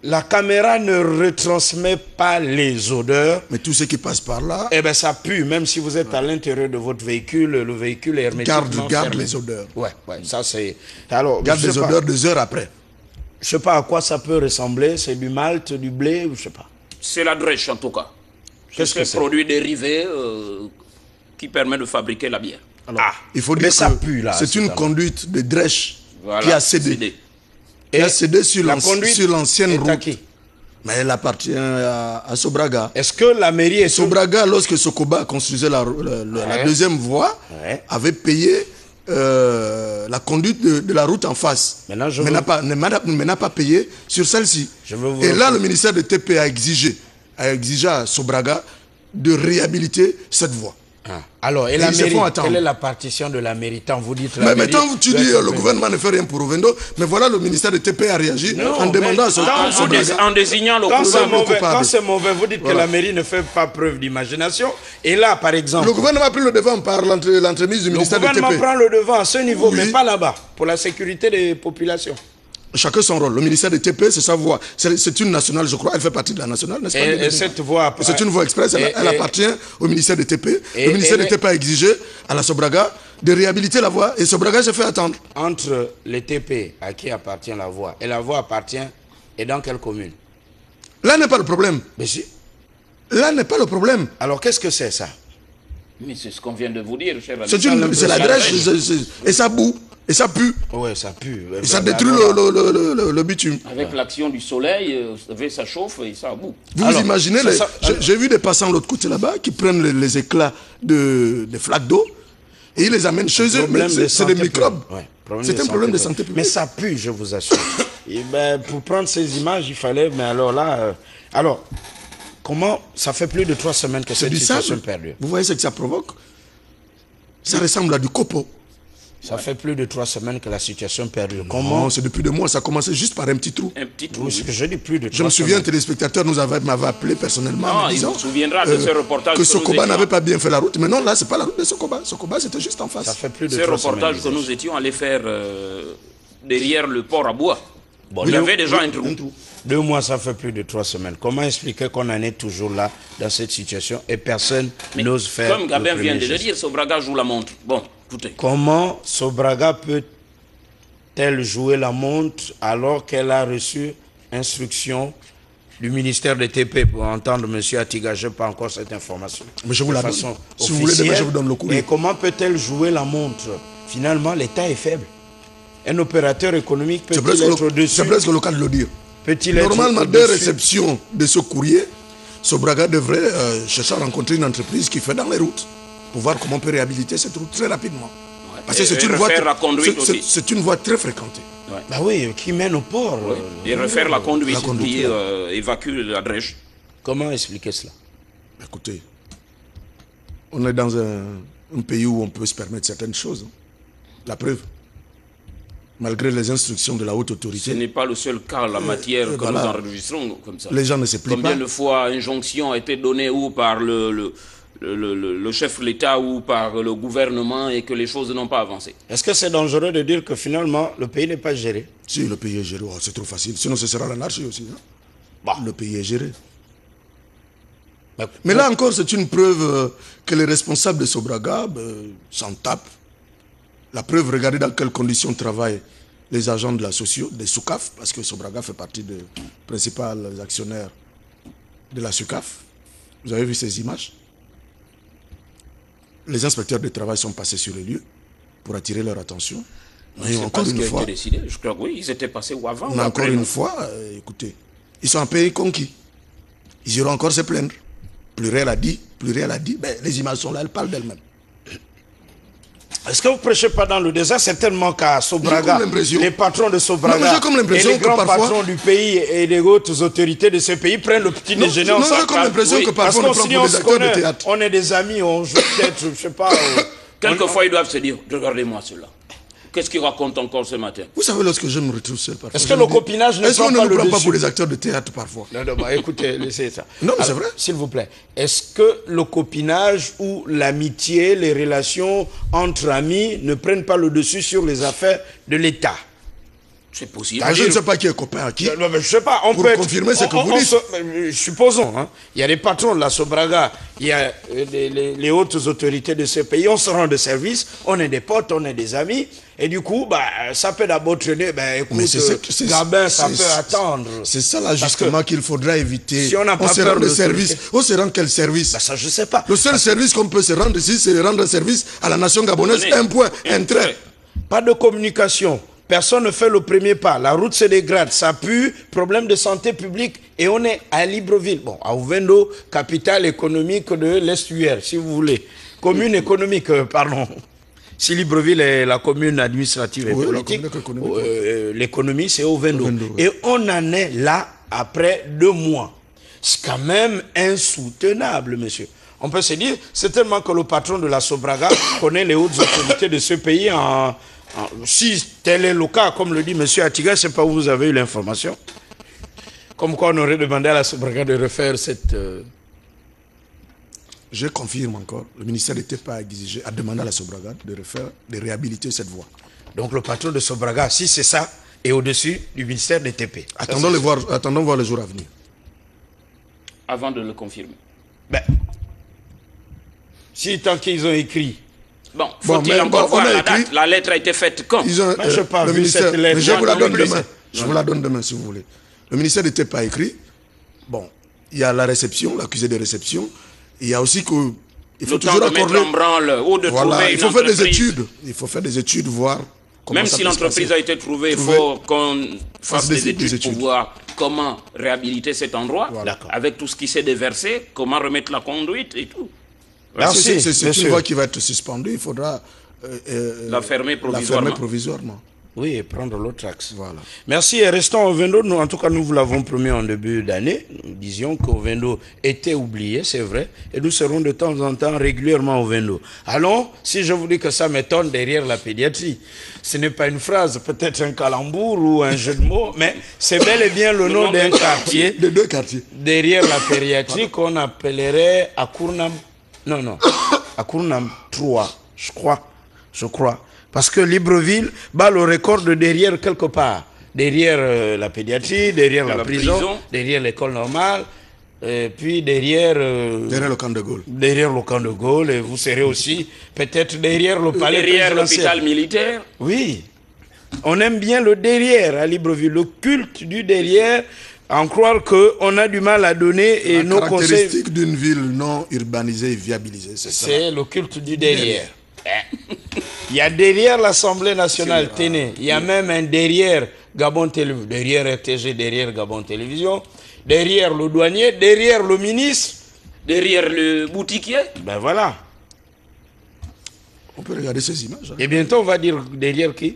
La caméra ne retransmet pas les odeurs. Mais tout ce qui passe par là... Eh bien, ça pue, même si vous êtes à l'intérieur de votre véhicule, le véhicule est hermétiquement Garde les odeurs. Ouais, ça c'est... Alors, garde les odeurs 2 heures après. Je ne sais pas à quoi ça peut ressembler. C'est du malt, du blé, je ne sais pas. C'est la drèche, en tout cas. Qu'est-ce que c'est? Un produit dérivé qui permet de fabriquer la bière. Alors, il faut dire que ça pue, là. C'est une conduite de drèche qui a cédé. Et a cédé sur l'ancienne route. Qui? Mais elle appartient à Sobraga. Est-ce que la mairie est... Sobraga, lorsque Sokoba construisait la deuxième voie, avait payé la conduite de la route en face. Mais n'a pas payé sur celle-ci. Et là, le ministère de TP a exigé à Sobraga de réhabiliter cette voie. Ah. Alors, et la mairie, quelle est la partition de la mairie? Vous dites la mais mairie, maintenant, tu dis le gouvernement ne fait rien pour Ovendo, mais voilà, le ministère de TP a réagi en demandant à en désignant le coupable. Quand c'est mauvais, vous dites que la mairie ne fait pas preuve d'imagination. Et là, par exemple... Le gouvernement a pris le devant par l'entremise du ministère de TP. Le gouvernement prend le devant à ce niveau, mais pas là-bas, pour la sécurité des populations. Chacun son rôle. Le ministère de TP, c'est sa voix. C'est une nationale, je crois. Elle fait partie de la nationale, n'est-ce pas? Et cette voix... C'est une voie express. Elle appartient au ministère de TP. Le ministère de TP a exigé à la Sobraga de réhabiliter la voie. Et Sobraga s'est fait attendre. Entre les TP, à qui appartient la voie, et la voie appartient, et dans quelle commune? Là n'est pas le problème. Mais si. Là n'est pas le problème. Alors qu'est-ce que c'est ça? Mais c'est ce qu'on vient de vous dire, cher ami. C'est la drèche. Et ça boue. Et ça pue. Oui, ça pue. Et ça détruit le bitume. Avec l'action du soleil, vous savez, ça chauffe et ça boue. Vous imaginez, j'ai vu des passants de l'autre côté là-bas qui prennent les éclats des flaques d'eau et ils les amènent chez eux. C'est des microbes. C'est un problème de santé publique. Mais ça pue, je vous assure. Et ben, pour prendre ces images, il fallait... Mais alors là... alors, comment... Ça fait plus de 3 semaines que cette situation perdure. Vous voyez ce que ça provoque? Ça ressemble à du copeau. Ça fait plus de 3 semaines que la situation perdure. Comment? C'est depuis 2 mois, ça a commencé juste par un petit trou. Un petit trou. Oui, ce que je dis, plus de 3 semaines. Je me souviens, un téléspectateur m'avait appelé personnellement. Il se souviendra de ce reportage. Que Sokoba n'avait pas bien fait la route. Mais non, là, c'est pas la route de Sokoba. Sokoba, c'était juste en face. Ça fait plus de 3 semaines. Ce reportage que nous étions allés faire derrière le port à bois. Bon, il y avait déjà un trou. 2 mois, ça fait plus de 3 semaines. Comment expliquer qu'on en est toujours là, dans cette situation, et personne n'ose faire... Comme Gabin vient de le dire, Sobraga joue la montre. Bon, écoutez. Comment Sobraga peut-elle jouer la montre alors qu'elle a reçu instruction du ministère de TP pour entendre M. Atiga? Je n'ai pas encore cette information. Mais je vous la donne. Si vous voulez, je vous donne le coup. Et comment peut-elle jouer la montre? Finalement, l'État est faible. Un opérateur économique peut-il être au-dessus? C'est presque le cas de le dire. Normalement, dès réception de ce courrier, Sobraga devrait chercher à rencontrer une entreprise qui fait dans les routes pour voir comment on peut réhabiliter cette route très rapidement. Parce que c'est une voie très fréquentée. Ouais. Bah oui, qui mène au port. Et refaire la conduite qui évacue la drèche. Comment expliquer cela? Écoutez, on est dans un pays où on peut se permettre certaines choses. La preuve. Malgré les instructions de la haute autorité. Ce n'est pas le seul cas en la matière que nous enregistrons comme ça. Les gens ne se plient pas. Combien de fois injonction a été donnée ou par le chef de l'État ou par le gouvernement et que les choses n'ont pas avancé? Est-ce que c'est dangereux de dire que finalement le pays n'est pas géré? Si, le pays est géré, c'est trop facile. Sinon ce sera l'anarchie aussi. Hein? Bah. Le pays est géré. Mais là encore, c'est une preuve que les responsables de Sobraga s'en tapent. La preuve, regardez dans quelles conditions travaillent les agents de la des SOUCAF, parce que Sobraga fait partie des principaux actionnaires de la SOUCAF. Vous avez vu ces images? Les inspecteurs de travail sont passés sur les lieux pour attirer leur attention. Mais encore une fois, décidé. Je crois que oui, ils étaient passés ou avant. Mais encore une fois, écoutez, ils sont un pays conquis. Ils iront encore se plaindre. Plus rien a dit, ben, les images sont là, elles parlent d'elles-mêmes. Est-ce que vous ne prêchez pas dans le désert? Certainement qu'à Sobraga, les patrons de Sobraga et les grands patrons du pays et les hautes autorités de ce pays prennent le petit déjeuner ensemble. J'ai comme l'impression que parfois on prend pour des acteurs de théâtre. On est des amis, on joue peut-être, je ne sais pas. Quelquefois, ils doivent se dire, regardez-moi cela. Qu'est-ce qu'il raconte encore ce matin? Vous savez, lorsque je me retrouve seul, parfois... Est-ce que le copinage ne prend pas le dessus? Est-ce qu'on ne nous prend pas pour des acteurs de théâtre parfois? Non, bah, écoutez, laissez ça. Non, mais c'est vrai. S'il vous plaît, est-ce que le copinage ou l'amitié, les relations entre amis ne prennent pas le dessus sur les affaires de l'État? C'est possible. Je ne sais pas qui est copain à qui. Je ne sais pas. On pour peut confirmer ce que vous dites. Supposons, hein, il y a des patrons de la Sobraga, il y a les hautes autorités de ce pays, on se rend de service, on est des potes, on est des amis, et du coup, bah, ça peut d'abord traîner, bah, écoute, Gabin, ça peut attendre. C'est ça là justement qu'il faudra éviter. Si on n'a pas peur de service, on se rend quel service? Bah, ça, je ne sais pas. Le seul service qu'on peut se rendre ici, c'est rendre service à la nation gabonaise, un point, un trait. Pas de communication. Personne ne fait le premier pas. La route se dégrade, ça pue, problème de santé publique. Et on est à Libreville. Bon, à Ovendo, capitale économique de l'Estuaire, si vous voulez. Commune économique, pardon. Si Libreville est la commune administrative et politique, l'économie, c'est Ovendo. Et on en est là après 2 mois. C'est quand même insoutenable, monsieur. On peut se dire, c'est tellement que le patron de la Sobraga connaît les hautes autorités de ce pays. Si tel est le cas, comme le dit M. Atiga, je ne sais pas où vous avez eu l'information. Comme quoi on aurait demandé à la Sobraga de refaire cette... Je confirme encore, le ministère n'était pas exigé, a demandé à la Sobraga de réhabiliter cette voie. Donc le patron de Sobraga, si c'est ça, est au-dessus du ministère des TP. Attendons voir les jours à venir. Avant de le confirmer. Ben, si tant qu'ils ont écrit... Bon, faut-il encore voir la date? La lettre a été faite quand? Ils ont, je n'ai pas vu cette lettre. Mais je vous la donne demain. Je vous la donne demain si vous voulez. Le ministère n'était pas écrit. Bon, il y a la réception, l'accusé de réception. Il y a aussi que... Il faut toujours accorder... en branle, ou de voilà, il faut faire des entreprise. études. Il faut faire des études, voir comment Même ça si peut se l'entreprise passer. a été trouvée, il faut qu'on fasse des études études. pour voir comment réhabiliter cet endroit, Voilà. avec tout ce qui s'est déversé, comment remettre la conduite et tout. Merci, C'est une voie qui va être suspendue. Il faudra La fermer provisoirement. Oui, et prendre l'autre axe. Voilà. Merci et restons au Vendo. Nous, en tout cas, nous vous l'avons promis en début d'année. Nous disions qu'au Vendo était oublié, c'est vrai. Et nous serons de temps en temps régulièrement au Vendo. Allons, si je vous dis que ça m'étonne derrière la pédiatrie, ce n'est pas une phrase, peut-être un calembour ou un jeu de mots, mais c'est bel et bien le nom d'un quartier. De deux quartiers. Derrière la pédiatrie qu'on appellerait Akournam. Non, Akournam 3, je crois. Parce que Libreville bat le record de derrière quelque part. Derrière la pédiatrie, derrière la prison, derrière l'école normale, puis derrière... derrière le camp de Gaulle. Derrière le camp de Gaulle, et vous serez aussi peut-être derrière le palais Derrière présidentiel. l'hôpital militaire. Oui. On aime bien le derrière à Libreville, le culte du derrière, en croire qu'on a du mal à donner et nos conseils... La caractéristique d'une ville non urbanisée et viabilisée, c'est ça. C'est le culte du derrière. Il y a derrière l'Assemblée nationale, tenez, il y a même un derrière Gabon Télévision, derrière RTG, derrière Gabon Télévision, derrière le douanier, derrière le ministre, derrière le boutiquier. Ben voilà. On peut regarder ces images. Hein. Et bientôt on va dire derrière qui?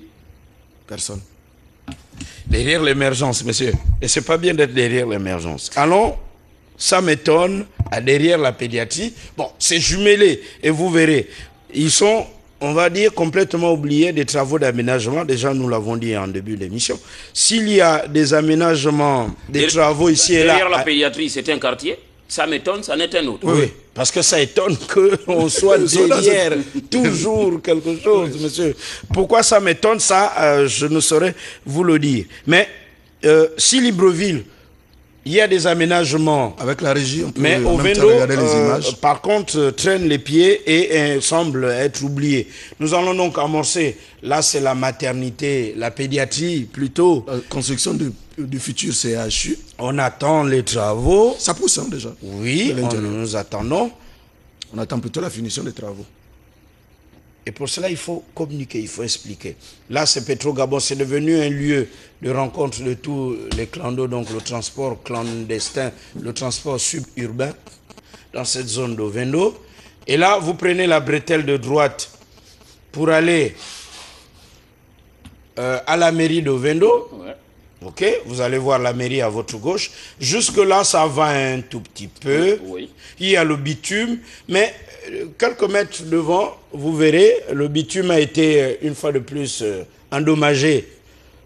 Personne. Derrière l'émergence, monsieur. Et c'est pas bien d'être derrière l'émergence. Allons, ça m'étonne, à derrière la pédiatrie. Bon, c'est jumelé, et vous verrez. Ils sont, on va dire, complètement oubliés des travaux d'aménagement. Déjà, nous l'avons dit en début d'émission. S'il y a des aménagements, des travaux ici et là... Derrière la pédiatrie, c'est un quartier. Ça m'étonne, ça n'est un autre. Oui, parce que ça étonne qu'on soit derrière toujours quelque chose, monsieur. Pourquoi ça m'étonne, ça, je ne saurais vous le dire. Mais si Libreville, il y a des aménagements... Avec la régie, on peut mais au Vendo, regarder les images. Par contre, traîne les pieds et semble être oublié. Nous allons donc amorcer, là c'est la maternité, la pédiatrie plutôt. La construction du futur CHU. On attend les travaux. Ça pousse hein, déjà. Oui, nous attendons. On attend plutôt la finition des travaux. Et pour cela, il faut communiquer, il faut expliquer. Là, c'est Petro-Gabon, c'est devenu un lieu de rencontre de tous les clandos, donc le transport clandestin, le transport suburbain dans cette zone de Vendo. Et là, vous prenez la bretelle de droite pour aller à la mairie de Vendo. Ouais. Ok, vous allez voir la mairie à votre gauche. Jusque-là, ça va un tout petit peu. Oui. Il y a le bitume, mais quelques mètres devant, vous verrez, le bitume a été une fois de plus endommagé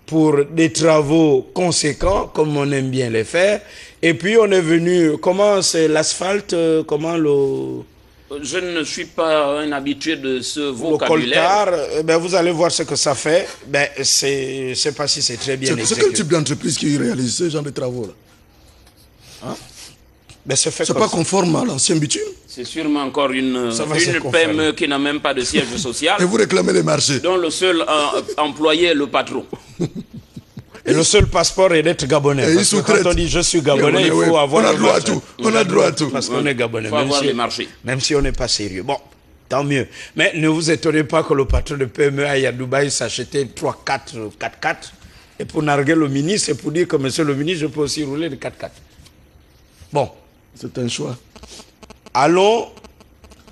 pour des travaux conséquents, comme on aime bien les faire. Et puis on est venu, comment c'est l'asphalte, comment le... Je ne suis pas un habitué de ce Le vocabulaire. coltard, ben vous allez voir ce que ça fait. Ben je ne sais pas si c'est très bien C'est exécuté. quel type d'entreprise qui réalise ce genre de travaux-là hein? Ben c'est fait C'est comme pas ça. conforme à l'ancien bitume. C'est sûrement encore une Ça va se confirmer. PME qui n'a même pas de siège social, Et vous réclamez les marchés. dont le seul employé est le patron. Et le seul passeport est d'être gabonais. Et Parce ils que quand sous-traitent. on dit je suis gabonais, il Oui, faut oui. avoir... On a le droit à marché. tout. On a droit à tout. Parce qu'on est gabonais. Il faut avoir les marchés. Même si on n'est pas sérieux. Bon, tant mieux. Mais ne vous étonnez pas que le patron de PME aille à Dubaï s'acheter 3-4 4x4 et pour narguer le ministre et pour dire que monsieur le ministre, je peux aussi rouler de 4x4. Bon, C'est un choix. allons,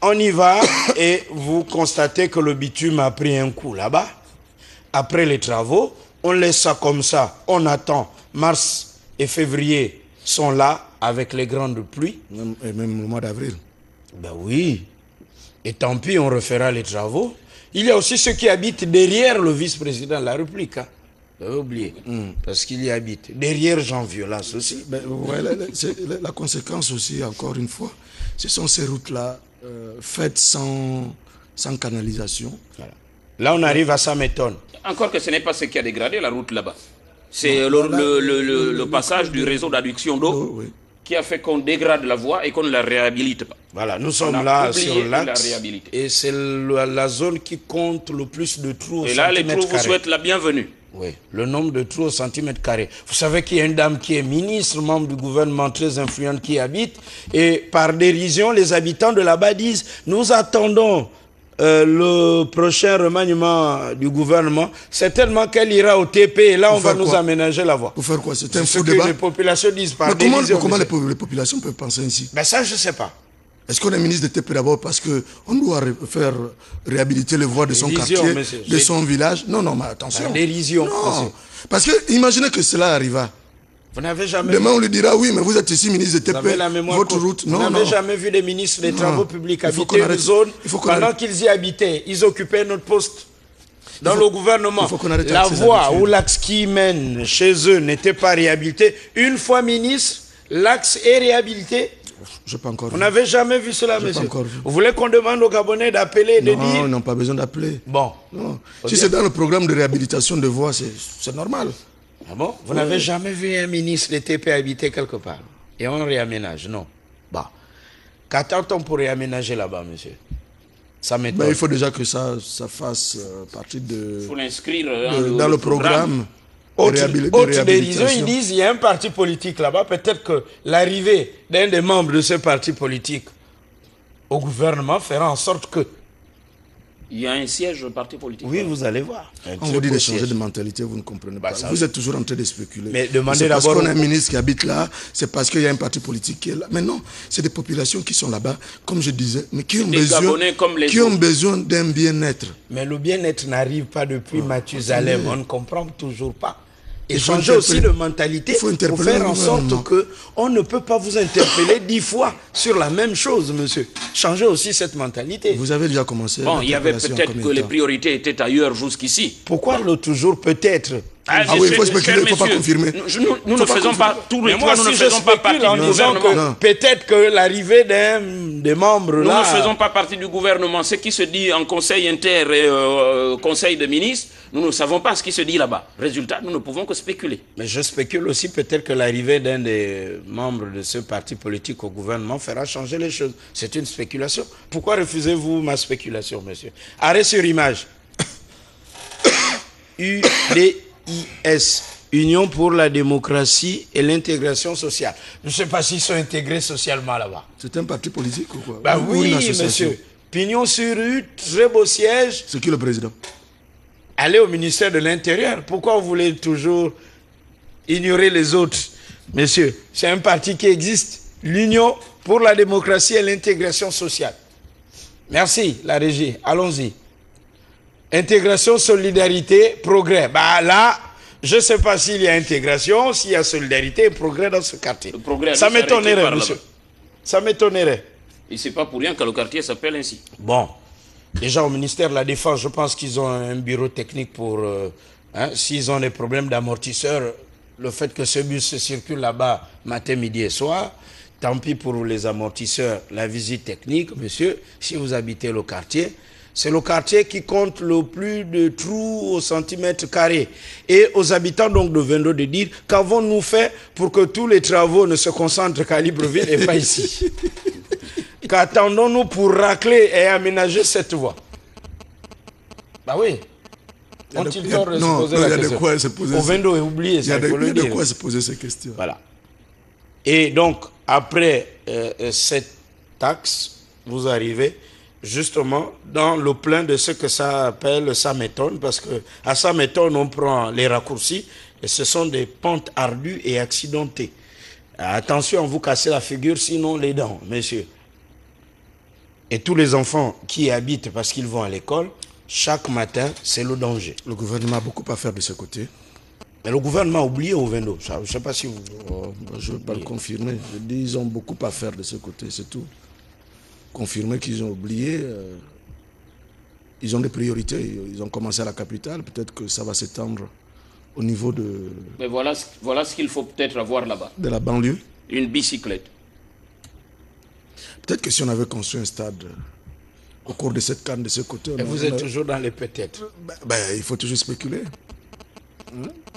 on y va et vous constatez que le bitume a pris un coup là-bas. Après les travaux, on laisse ça comme ça. On attend. Mars et février sont là avec les grandes pluies. Et même le mois d'avril. Ben oui. Et tant pis, on refera les travaux. Il y a aussi ceux qui habitent derrière le vice-président de la République. Hein. Vous avez oublié. Parce qu'il y habite. Derrière Jean Violas aussi. Ben, ouais, la conséquence aussi, encore une fois, ce sont ces routes-là faites sans canalisation. Voilà. Là, on arrive à Sameton. Encore que ce n'est pas ce qui a dégradé la route là-bas. C'est le passage du réseau d'adduction d'eau oui. qui a fait qu'on dégrade la voie et qu'on ne la réhabilite pas. Voilà, nous sommes là sur l'axe et c'est la zone qui compte le plus de trous au centimètre carré. Et là, les trous vous souhaitent la bienvenue. Oui, le nombre de trous au centimètre carré. Vous savez qu'il y a une dame qui est ministre, membre du gouvernement très influente qui habite, et par dérision, les habitants de là-bas disent « Nous attendons le prochain remaniement du gouvernement, certainement qu'elle ira au TP et là on va nous aménager la voie. » Pour faire quoi? C'est un faux débat. Les populations disent par dérision. Comment les populations peuvent penser ainsi? Ben ça, je ne sais pas. Est-ce qu'on est ministre de TP d'abord parce qu'on doit faire réhabiliter les voies de son quartier, de son village? Non, non, mais attention. Dérision. Non. Parce que imaginez que cela arriva. Vous n'avez jamais Demain, on lui dira, oui, mais vous êtes ici ministre de TP, votre route. Non, vous n'avez jamais vu des ministres des Travaux publics habiter une zone pendant qu'ils y habitaient. Ils occupaient notre poste dans le gouvernement. La voie ou l'axe qui mène chez eux n'était pas réhabilité. Une fois ministre, l'axe est réhabilité. Je pas encore Vous n'avez jamais vu cela, monsieur? Pas encore vu. Vous voulez qu'on demande aux Gabonais d'appeler, de dire? Non, ils n'ont pas besoin d'appeler. Bon. Non. Si c'est dans le programme de réhabilitation de voies, c'est normal. Ah bon? Vous n'avez jamais vu un ministre de TP habiter quelque part? Et on réaménage? Non. Bah. Qu'attend-on pour réaménager là-bas, monsieur? Ça m'étonne. Ben, il faut déjà que ça fasse partie de... Il faut l'inscrire dans le programme. Autre dérision, ils disent il y a un parti politique là-bas. Peut-être que l'arrivée d'un des membres de ce parti politique au gouvernement fera en sorte que... Il y a un siège au parti politique. Oui, vous allez voir. On vous dit de changer de mentalité, vous ne comprenez pas. Vous êtes toujours en train de spéculer. Mais demandez d'abord... Parce qu'on a un ministre qui habite là, c'est parce qu'il y a un parti politique qui est là. Mais non, c'est des populations qui sont là-bas, comme je disais, mais qui ont besoin d'un bien-être. Mais le bien-être n'arrive pas depuis Mathusalem. On ne comprend toujours pas. Et changer aussi de mentalité pour faire en sorte qu'on ne peut pas vous interpeller 10 fois sur la même chose, monsieur. Changez aussi cette mentalité. Vous avez déjà commencé. Bon, il y avait peut-être que les priorités étaient ailleurs jusqu'ici. Pourquoi le toujours peut-être? Ah oui, il faut spéculer, il ne faut pas confirmer. Nous ne faisons pas tous les trois, nous ne faisons pas partie du gouvernement. Peut-être que l'arrivée des membres là... Nous ne faisons pas partie du gouvernement. Ce qui se dit en conseil inter et conseil de ministres, nous ne savons pas ce qui se dit là-bas. Résultat, nous ne pouvons que spéculer. Mais je spécule aussi peut-être que l'arrivée d'un des membres de ce parti politique au gouvernement fera changer les choses. C'est une spéculation. Pourquoi refusez-vous ma spéculation, monsieur? Arrêt sur image. UDIS, Union pour la démocratie et l'intégration sociale. Je ne sais pas s'ils sont intégrés socialement là-bas. C'est un parti politique ou quoi? Bah oui, monsieur. Pignon sur rue, très beau siège. C'est qui le président? Allez au ministère de l'Intérieur. Pourquoi vous voulez toujours ignorer les autres? Monsieur, c'est un parti qui existe. L'Union pour la démocratie et l'intégration sociale. Merci, la régie. Allons-y. Intégration, solidarité, progrès. Bah là, je ne sais pas s'il y a intégration, s'il y a solidarité et progrès dans ce quartier. Ça m'étonnerait, monsieur. Ça m'étonnerait. Et c'est pas pour rien que le quartier s'appelle ainsi. Bon. Déjà au ministère de la Défense, je pense qu'ils ont un bureau technique pour... s'ils ont des problèmes d'amortisseurs, le fait que ce bus circule là-bas matin, midi et soir, tant pis pour les amortisseurs, la visite technique, monsieur, si vous habitez le quartier, c'est le quartier qui compte le plus de trous au centimètre carré. Et aux habitants donc de Vendo de dire, qu'avons-nous fait pour que tous les travaux ne se concentrent qu'à Libreville et pas ici? Qu'attendons-nous pour racler et aménager cette voie? Bah oui. Ont-ils tort de se poser la question? Au Vendo est oublié, ça faut le dire. Il y a de quoi se poser ces questions. Voilà. Et donc, après cette taxe, vous arrivez justement dans le plein de ce que ça appelle Sameton, parce qu'à Sameton, on prend les raccourcis, et ce sont des pentes ardues et accidentées. Attention, vous cassez la figure, sinon les dents, messieurs. Et tous les enfants qui y habitent parce qu'ils vont à l'école, chaque matin, c'est le danger. Le gouvernement a beaucoup à faire de ce côté. Mais le gouvernement a oublié au Vendo. Je ne sais pas si vous... je ne veux pas le confirmer. Je dis ils ont beaucoup à faire de ce côté, c'est tout. confirmé qu'ils ont oublié. Ils ont des priorités. Ils ont commencé à la capitale. Peut-être que ça va s'étendre au niveau de... Mais voilà ce qu'il faut peut-être avoir là-bas. De la banlieue. Une bicyclette. Peut-être que si on avait construit un stade au cours de cette canne de ce côté... Et vous êtes toujours dans les peut-être. Il faut toujours spéculer.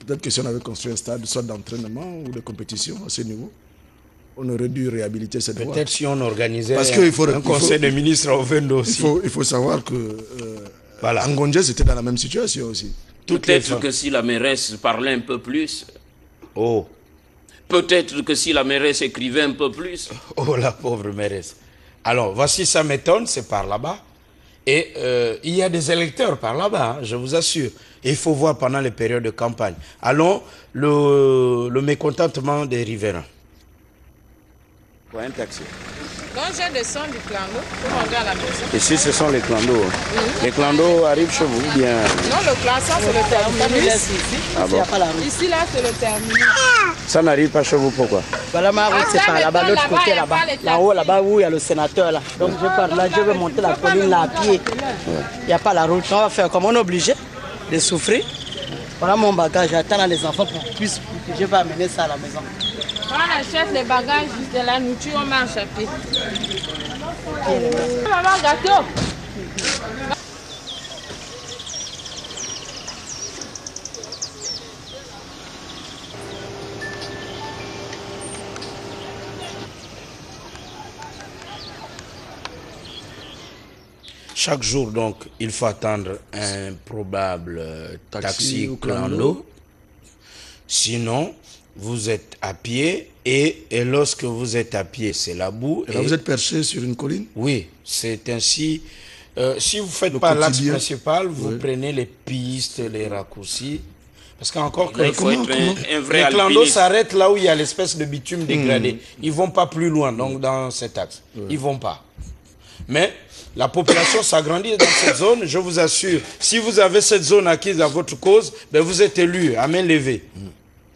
Peut-être que si on avait construit un stade, soit d'entraînement ou de compétition à ce niveau, on aurait dû réhabiliter cette voie. Peut-être si on organisait un conseil des ministres au Vendo aussi. Il faut savoir que Angonje, c'était dans la même situation aussi. Peut-être que si la mairesse parlait un peu plus. Oh. Peut-être que si la mairesse écrivait un peu plus. Oh, la pauvre mairesse. Alors, voici, ça m'étonne, c'est par là-bas. Et il y a des électeurs par là-bas, hein, je vous assure. Et il faut voir pendant les périodes de campagne. Allons, le mécontentement des riverains. Ouais, un taxi. Donc je descends du clando pour rentrer à la maison. Ici, ce sont les clandos. Les clandos arrivent chez vous bien? Non, le clan, ça c'est le terminus. Ah bon? Ici, là, c'est le terminus. Ça n'arrive pas chez vous, pourquoi? Voilà ma route, c'est par là-bas, l'autre côté là-bas. Là-haut, là-bas où il y a le sénateur là. Donc je pars là, je vais monter la colline là à pied. Il n'y a pas la route. On va faire comme on est obligé de souffrir. Voilà mon bagage, j'attends les enfants pour qu'ils puissent. Je vais amener ça à la maison. On achète les bagages, de la nourriture, on marche à pied. Maman, gâteau. Chaque jour, donc, il faut attendre un probable taxi ou clando. Sinon, vous êtes à pied et lorsque vous êtes à pied, c'est la boue. Et là, vous êtes perché sur une colline? Oui, c'est ainsi. Si vous ne faites pas l'axe principal, vous prenez les pistes, les raccourcis. Parce qu'encore que il faut être un vrai les clandos s'arrêtent là où il y a l'espèce de bitume dégradé. Ils ne vont pas plus loin, donc dans cet axe. Ils ne vont pas. Mais la population s'agrandit dans cette zone, je vous assure. Si vous avez cette zone acquise à votre cause, ben vous êtes élu à main levée.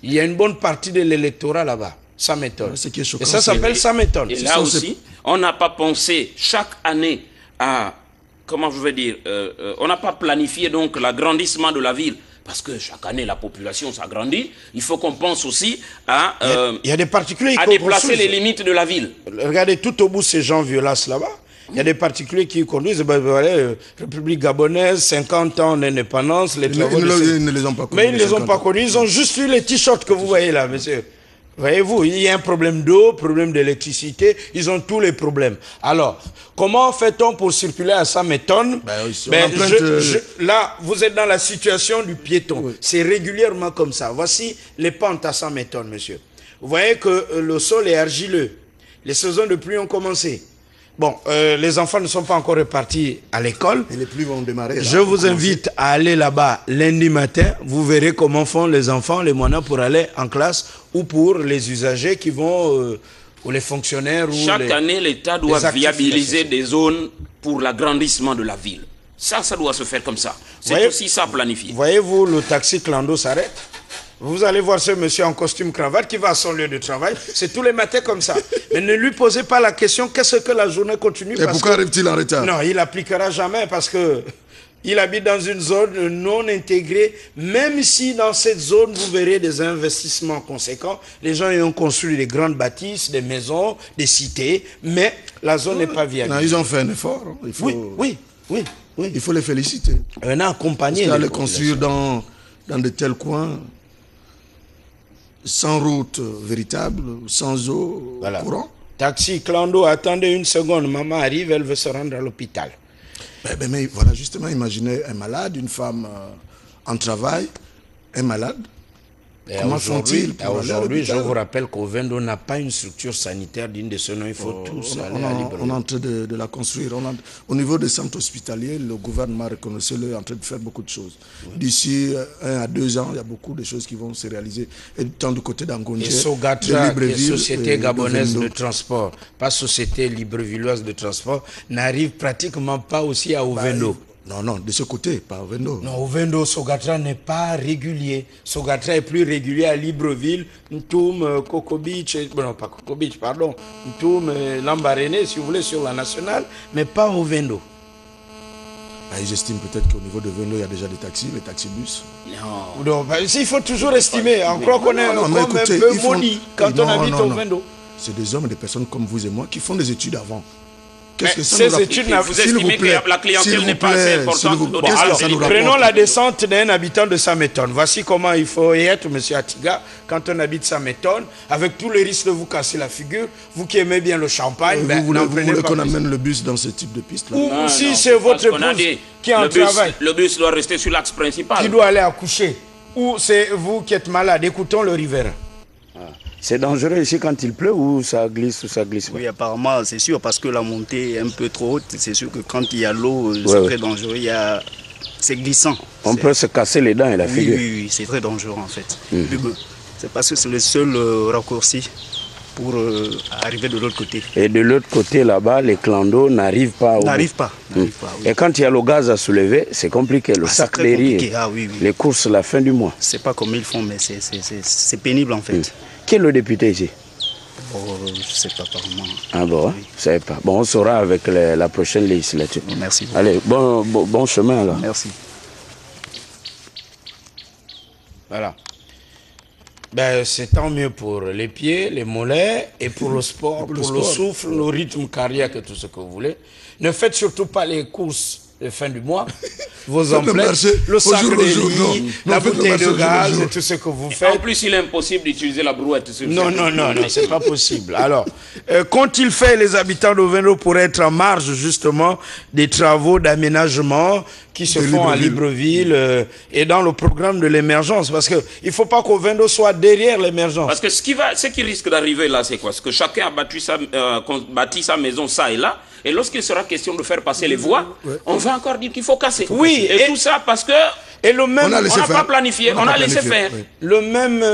Il y a une bonne partie de l'électorat là-bas. Ça m'étonne. Et ça s'appelle ça m'étonne. Et là aussi, on n'a pas pensé chaque année à, comment je vais dire, on n'a pas planifié donc l'agrandissement de la ville. Parce que chaque année, la population s'agrandit. Il faut qu'on pense aussi à, il y a des particuliers à déplacer les limites de la ville. Regardez tout au bout ces gens violaces là-bas. Il y a des particuliers qui conduisent, République gabonaise, 50 ans d'indépendance, les travaux... Ils ne les ont pas connus. Mais ils ne les ont pas connus, ils ont juste eu les t-shirts que vous voyez là, monsieur. Voyez-vous, il y a un problème d'eau, problème d'électricité, ils ont tous les problèmes. Alors, comment fait-on pour circuler à 100 tonnes? Là, vous êtes dans la situation du piéton. Oui. C'est régulièrement comme ça. Voici les pentes à 100 tonnes, monsieur. Vous voyez que le sol est argileux. Les saisons de pluie ont commencé. Bon, les enfants ne sont pas encore repartis à l'école. Et les pluies vont démarrer. Là, je vous invite à aller là-bas lundi matin. Vous verrez comment font les enfants, les moyens pour aller en classe ou pour les usagers qui vont, ou les fonctionnaires. Chaque année, l'État doit viabiliser des zones pour l'agrandissement de la ville. Ça doit se faire comme ça. C'est aussi ça planifié. Voyez-vous, le taxi clando s'arrête. Vous allez voir ce monsieur en costume cravate qui va à son lieu de travail. C'est tous les matins comme ça. Mais ne lui posez pas la question qu'est-ce que la journée continue. Et pourquoi arrive-t-il en retard? Non, il n'appliquera jamais parce que il habite dans une zone non intégrée. Même si dans cette zone, vous verrez des investissements conséquents. Les gens y ont construit des grandes bâtisses, des maisons, des cités. Mais la zone n'est pas viable. Non, ils ont fait un effort. Il faut... Oui. Il faut les féliciter. On a accompagné. Parce qu'à les construire dans de tels coins... sans route véritable, sans eau, courant. Taxi, clando, attendez une seconde, maman arrive, elle veut se rendre à l'hôpital. Mais voilà, justement, imaginez un malade, une femme en travail, un malade. Comment font-ils pour aller à l'hôpital? Aujourd'hui, je vous rappelle qu'au Vendo n'a pas une structure sanitaire digne de ce nom. Il faut tous aller à Libreville. On est en train de la construire. Au niveau des centres hospitaliers, le gouvernement, reconnaissez-le, est en train de faire beaucoup de choses. D'ici 1 à 2 ans, il y a beaucoup de choses qui vont se réaliser. Et tant du côté d'Angonje, de Libreville, Société gabonaise de transport, pas Société librevilloise de transport, n'arrive pratiquement pas aussi à Ovendo. Non, non, de ce côté, pas au Vendo. Non, au Vendo, Sogatra n'est pas régulier. Sogatra est plus régulier à Libreville, Ntoum, Coco Beach, non pas Coco Beach, pardon, Ntoum, Lambaréné, si vous voulez, sur la nationale, mais pas au Vendo. Ah, j'estime peut-être qu'au niveau de Vendo, il y a déjà des taxis, les taxibus. Non. Donc, il faut toujours estimer, on croit qu'on est comme un peu maudit quand on habite au Vendo. C'est des hommes et des personnes comme vous et moi qui font des études avant. Qu'est-ce que ça nous rapporte? Vous estimez que la clientèle n'est pas assez importante? Prenons la descente d'un habitant de Sameton. Voici comment il faut y être, monsieur Atiga, quand on habite Sameton, avec tous les risques de vous casser la figure. Vous qui aimez bien le champagne, vous voulez qu'on amène le bus dans ce type de piste-là? Ou si c'est votre épouse qui est en travail. Le bus doit rester sur l'axe principal. Qui doit aller accoucher. Ou c'est vous qui êtes malade. Écoutons le Rivera. C'est dangereux ici quand il pleut ou ça glisse pas? Oui, apparemment, c'est sûr, parce que la montée est un peu trop haute. C'est sûr que quand il y a l'eau, c'est très dangereux. C'est glissant. On peut se casser les dents et la figure. Oui, c'est très dangereux en fait. C'est parce que c'est le seul raccourci pour arriver de l'autre côté. Et de l'autre côté, là-bas, les clandos n'arrivent pas. N'arrivent pas. Oui. Et quand il y a le gaz à soulever, c'est compliqué. Le sac de riz, les courses la fin du mois. C'est pas comme ils font, mais c'est pénible en fait. Qui est le député ici? Oh, je ne sais pas apparemment. Ah bon, oui. Je ne sais pas. Bon, on saura avec la prochaine législature. Merci. Allez, bon chemin alors. Merci. Voilà. Ben, c'est tant mieux pour les pieds, les mollets et pour le sport, pour le souffle, le rythme cardiaque et tout ce que vous voulez. Ne faites surtout pas les courses de fin du mois. Vos emplettes, le sac de riz, la bouteille de gaz et tout ce que vous faites. En plus, il est impossible d'utiliser la brouette. Non, c'est pas possible. Alors, qu'ont-ils fait les habitants d'Ovendo pour être en marge justement des travaux d'aménagement qui se font à Libreville et dans le programme de l'émergence? Parce qu'il ne faut pas qu'Ovendo soit derrière l'émergence. Parce que ce qui risque d'arriver là, c'est quoi? C'est que chacun a bâti sa maison ça et là. Et lorsqu'il sera question de faire passer les voies, on va encore dire qu'il faut casser. Oui, et tout ça parce que le même, on n'a pas planifié, on a laissé faire. Oui. Le même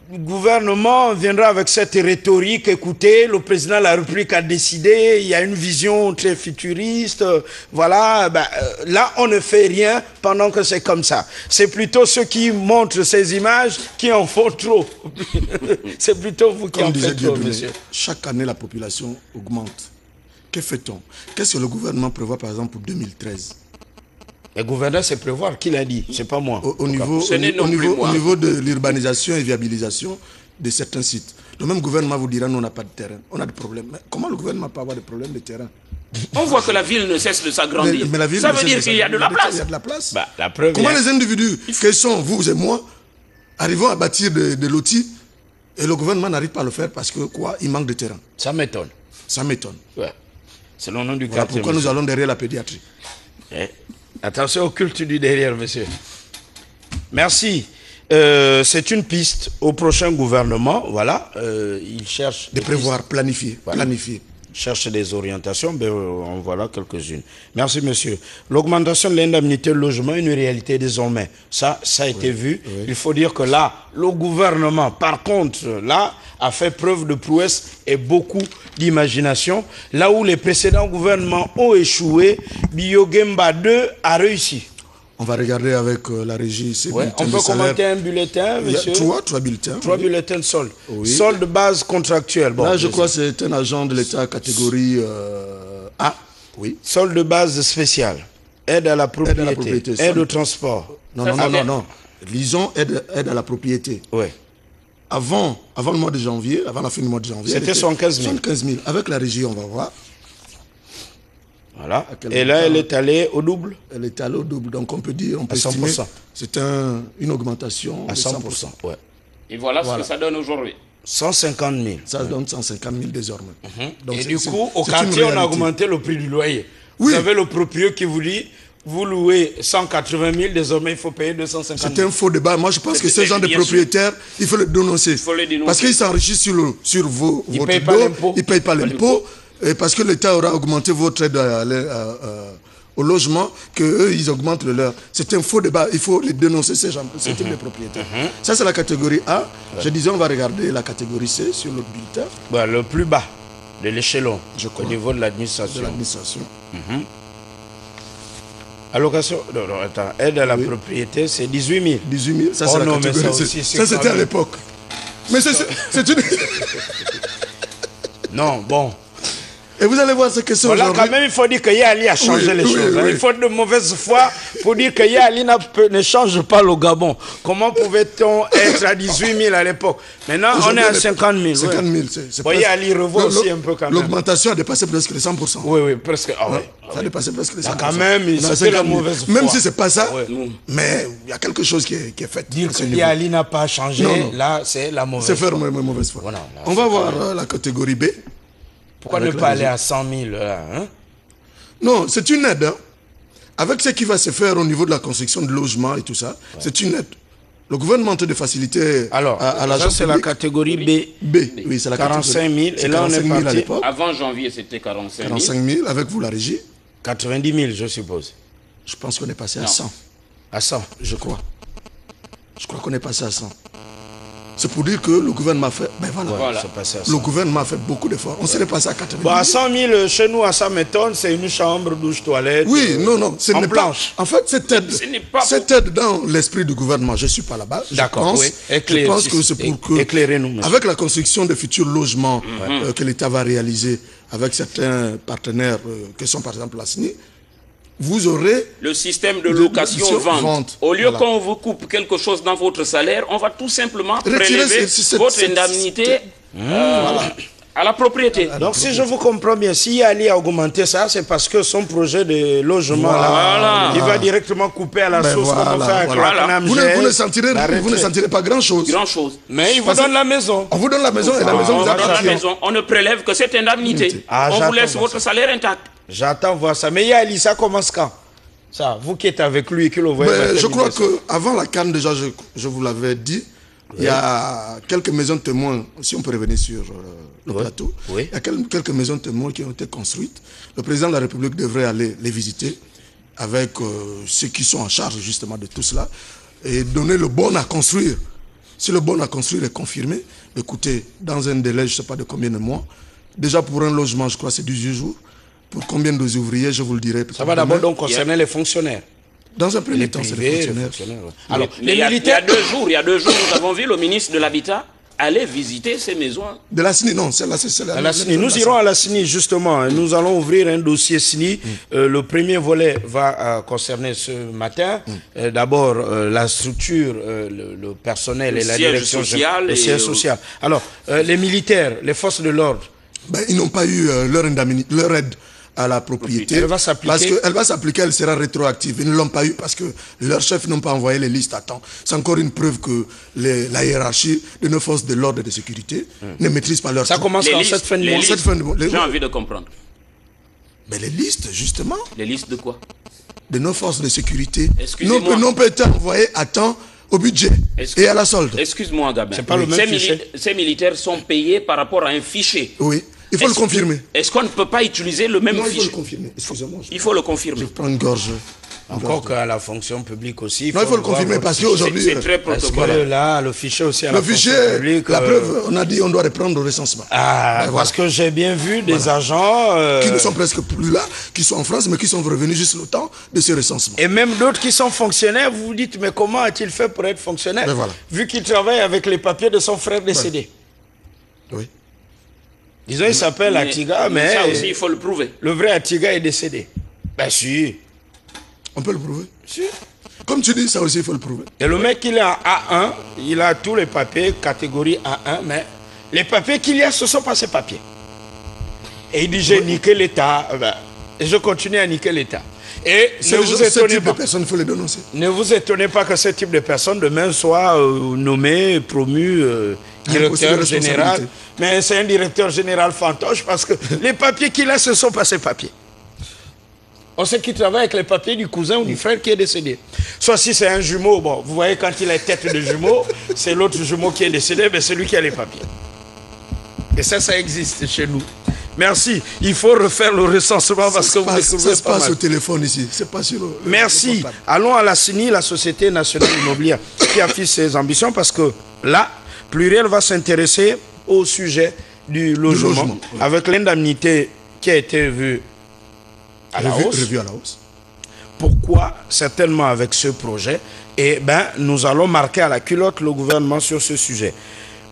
gouvernement viendra avec cette rhétorique. Écoutez, le président de la République a décidé, il y a une vision très futuriste. Voilà, là on ne fait rien pendant que c'est comme ça. C'est plutôt ceux qui montrent ces images qui en font trop. C'est plutôt vous qui en faites trop, monsieur. Chaque année, la population augmente. Que fait-on? Qu'est-ce que le gouvernement prévoit, par exemple, pour 2013? Le gouverneur, c'est prévoir. Qui l'a dit? C'est pas moi. Au niveau de l'urbanisation et viabilisation de certains sites. Le même gouvernement vous dira, nous, on n'a pas de terrain. On a des problèmes. Mais comment le gouvernement peut avoir des problèmes de terrain? On voit que la ville ne cesse de s'agrandir. Ça veut dire qu'il y a de la place. Il y a de la place. La preuve, comment les individus, quels sont vous et moi, arrivons à bâtir des lotis et le gouvernement n'arrive pas à le faire parce que quoi? Il manque de terrain. Ça m'étonne. Ça m'étonne. Ouais. C'est le nom du voilà quartier. Pourquoi nous allons derrière la pédiatrie? Attention au culte du derrière, monsieur. Merci. C'est une piste au prochain gouvernement. Voilà. Il cherche... De prévoir, planifier, voilà. Planifier. Cherche des orientations, en voilà quelques-unes. Merci, monsieur. L'augmentation de l'indemnité de logement est une réalité désormais. Ça a été vu. Oui. Il faut dire que là, le gouvernement, par contre, là, a fait preuve de prouesse et beaucoup d'imagination. Là où les précédents gouvernements ont échoué, Biogemba 2 a réussi. On va regarder avec la régie. Ouais, on peut commenter un bulletin, monsieur. Trois bulletins. Trois bulletins de solde. Oui. Solde de base contractuelle. Bon, là, je crois que c'est un agent de l'État catégorie A. Oui. Solde de base spéciale. Aide à la propriété. Aide au transport. Non. Lisons aide à la propriété. Oui. Avant le mois de janvier, avant la fin du mois de janvier. C'était 75 000. 75 000. Avec la régie, on va voir. Voilà. Et là, elle est allée au double? Elle est allée au double. Donc, on peut dire, on peut estimer, c'est une augmentation à 100%. Ouais. Et voilà ce que ça donne aujourd'hui. 150 000. Ça donne 150 000 désormais. Donc, et du coup, au quartier, on a augmenté le prix du loyer. Oui. Vous avez le propriétaire qui vous dit, vous louez 180 000, désormais, il faut payer 250 000. C'est un faux débat. Moi, je pense que ces gens de propriétaires, il faut les dénoncer. Parce qu'ils s'enrichissent sur votre dos. Ils ne payent pas l'impôt. Et parce que l'État aura augmenté votre aide au logement, qu'eux, ils augmentent le leur. C'est un faux débat. Il faut les dénoncer, ces gens, ce type de propriétaires. Ça, c'est la catégorie A. Je disais, on va regarder la catégorie C sur le bulletin. Bah, le plus bas de l'échelon, au niveau de l'administration. Allocation, non, attends, aide à la propriété, c'est 18 000. 18 000, ça c'est la catégorie. Ça c'était à l'époque. Mais c'est une... Non, bon. Et vous allez voir ce que c'est voilà, aujourd'hui. quand même, il faut dire que Yali a changé les choses. Il faut de mauvaise foi pour dire que Yali ne change pas le Gabon. Comment pouvait-on être à 18 000 à l'époque? Maintenant, on est à 50 000. 50 000, c'est presque... Yali revoit aussi un peu quand même. L'augmentation a dépassé presque les 100%. Oui, presque. Ah, ça a dépassé presque les 100%. Quand même, c'est la mauvaise foi. Même si c'est pas ça, mais il y a quelque chose qui est fait. Dire que Yali n'a pas changé, là, c'est la mauvaise foi. C'est faire mauvaise foi. Voilà, on va voir la catégorie B. Pourquoi ne pas aller à 100 000 là, hein? Non, c'est une aide. Hein. Avec ce qui va se faire au niveau de la construction de logements et tout ça, c'est une aide. Le gouvernement tente de faciliter à l'agent c'est la catégorie B. Oui, c'est la 45 000. Et là, on est parti. Avant janvier, c'était 45 000. 45 000, avec vous, la régie. 90 000, je suppose. Je pense qu'on est passé à 100. À 100, je crois. Je crois qu'on est passé à 100. C'est pour dire que le gouvernement a fait... Ben voilà. Le gouvernement a fait beaucoup d'efforts. On serait passé à 80 000. Bon, à 100 000, chez nous, à 100 métonnes, c'est une chambre, douche, toilette. Oui, non, ce n'est pas... En fait, cette aide dans l'esprit du gouvernement, je ne suis pas là-bas. D'accord, oui. Je pense que c'est pour que... Éclairez-nous. Avec la construction de futurs logements que l'État va réaliser avec certains partenaires que sont par exemple la SNI, vous aurez... Le système de location-vente. Au lieu qu'on vous coupe quelque chose dans votre salaire, on va tout simplement prélever votre indemnité à la propriété. Donc si je vous comprends bien, si Yali a augmenté ça, c'est parce que son projet de logement, il va directement couper à la source. Vous ne sentirez pas grand-chose. Mais il vous donne la maison. On vous donne la maison et la maison vous appartient. On ne prélève que cette indemnité. On vous laisse votre salaire intact. J'attends voir ça. Mais Yali, ça commence quand? Ça, vous qui êtes avec lui et qui le voyez. Je crois qu'avant la CAN, déjà, je vous l'avais dit, il y a quelques maisons témoins, si on peut revenir sur le plateau, il y a quelques maisons témoins qui ont été construites. Le président de la République devrait aller les visiter avec ceux qui sont en charge justement de tout cela et donner le bon à construire. Si le bon à construire est confirmé, écoutez, dans un délai, je ne sais pas de combien de mois, déjà pour un logement, je crois c'est 18 jours. Pour combien de ouvriers, je vous le dirai. Ça va d'abord donc concerner les fonctionnaires. Dans un premier temps, c'est les fonctionnaires. Alors, il y a 2 jours, nous avons vu le ministre de l'Habitat aller visiter ces maisons. De la SNI, non, c'est la SNI. Nous irons à la SNI, justement. Nous allons ouvrir un dossier SNI. Le premier volet va concerner ce matin. D'abord, la structure, le personnel et la direction sociale. Le siège social. Alors, les militaires, les forces de l'ordre. Ils n'ont pas eu leur aide à la propriété. Elle va s'appliquer. Parce qu'elle va s'appliquer, elle sera rétroactive. Ils ne l'ont pas eu parce que leurs chefs n'ont pas envoyé les listes à temps. C'est encore une preuve que la hiérarchie de nos forces de l'ordre et de sécurité ne maîtrise pas leur... Ça commence en cette fin de mois. J'ai envie de comprendre. Mais les listes, justement. Les listes de quoi? De nos forces de sécurité. N'ont pas été envoyées à temps au budget et à la solde. Excuse-moi, Gabin. Ces militaires sont payés par rapport à un fichier. Oui. Il faut le confirmer. Est-ce qu'on ne peut pas utiliser le même fichier? Il faut le confirmer. Excusez-moi. Il faut le confirmer. Je prends une gorge. Encore qu'à la fonction publique aussi. Non, il faut le confirmer parce qu'aujourd'hui... C'est très protocolaire. Là, le fichier aussi à la fonction publique... La preuve, on a dit on doit reprendre le recensement. Parce que j'ai bien vu des agents... qui ne sont presque plus là, qui sont en France, mais qui sont revenus juste le temps de ce recensement. Et même d'autres qui sont fonctionnaires, vous vous dites, mais comment a-t-il fait pour être fonctionnaire? Vu qu'il travaille avec les papiers de son frère décédé. Oui. Disons, il s'appelle Atiga, mais... Ça aussi, il faut le prouver. Le vrai Atiga est décédé. Ben si. On peut le prouver. Si. Comme tu dis, ça aussi, il faut le prouver. Et le mec, il est en A1, il a tous les papiers, catégorie A1, mais les papiers qu'il y a, ce ne sont pas ces papiers. Et il dit, j'ai niqué l'État. Et je continue à niquer l'État. Et ne vous étonnez pas. Il faut les dénoncer. Ne vous étonnez pas que ce type de personne demain soit nommé, promu directeur général. Mais c'est un directeur général fantoche parce que les papiers qu'il a, ce ne sont pas ses papiers. On sait qu'il travaille avec les papiers du cousin ou du frère qui est décédé. Soit si c'est un jumeau, bon, vous voyez quand il a tête de jumeau, c'est l'autre jumeau qui est décédé, mais c'est lui qui a les papiers. Et ça existe chez nous. Merci. Il faut refaire le recensement parce que vous ne trouvez pas mal. Ça se passe au téléphone ici. C'est pas sur le... Merci. Allons à la SNI, la Société Nationale Immobilière, qui affiche ses ambitions parce que là, Pluriel va s'intéresser au sujet du logement. Avec l'indemnité qui a été revue à la hausse. pourquoi, certainement avec ce projet, eh ben, nous allons marquer à la culotte le gouvernement sur ce sujet.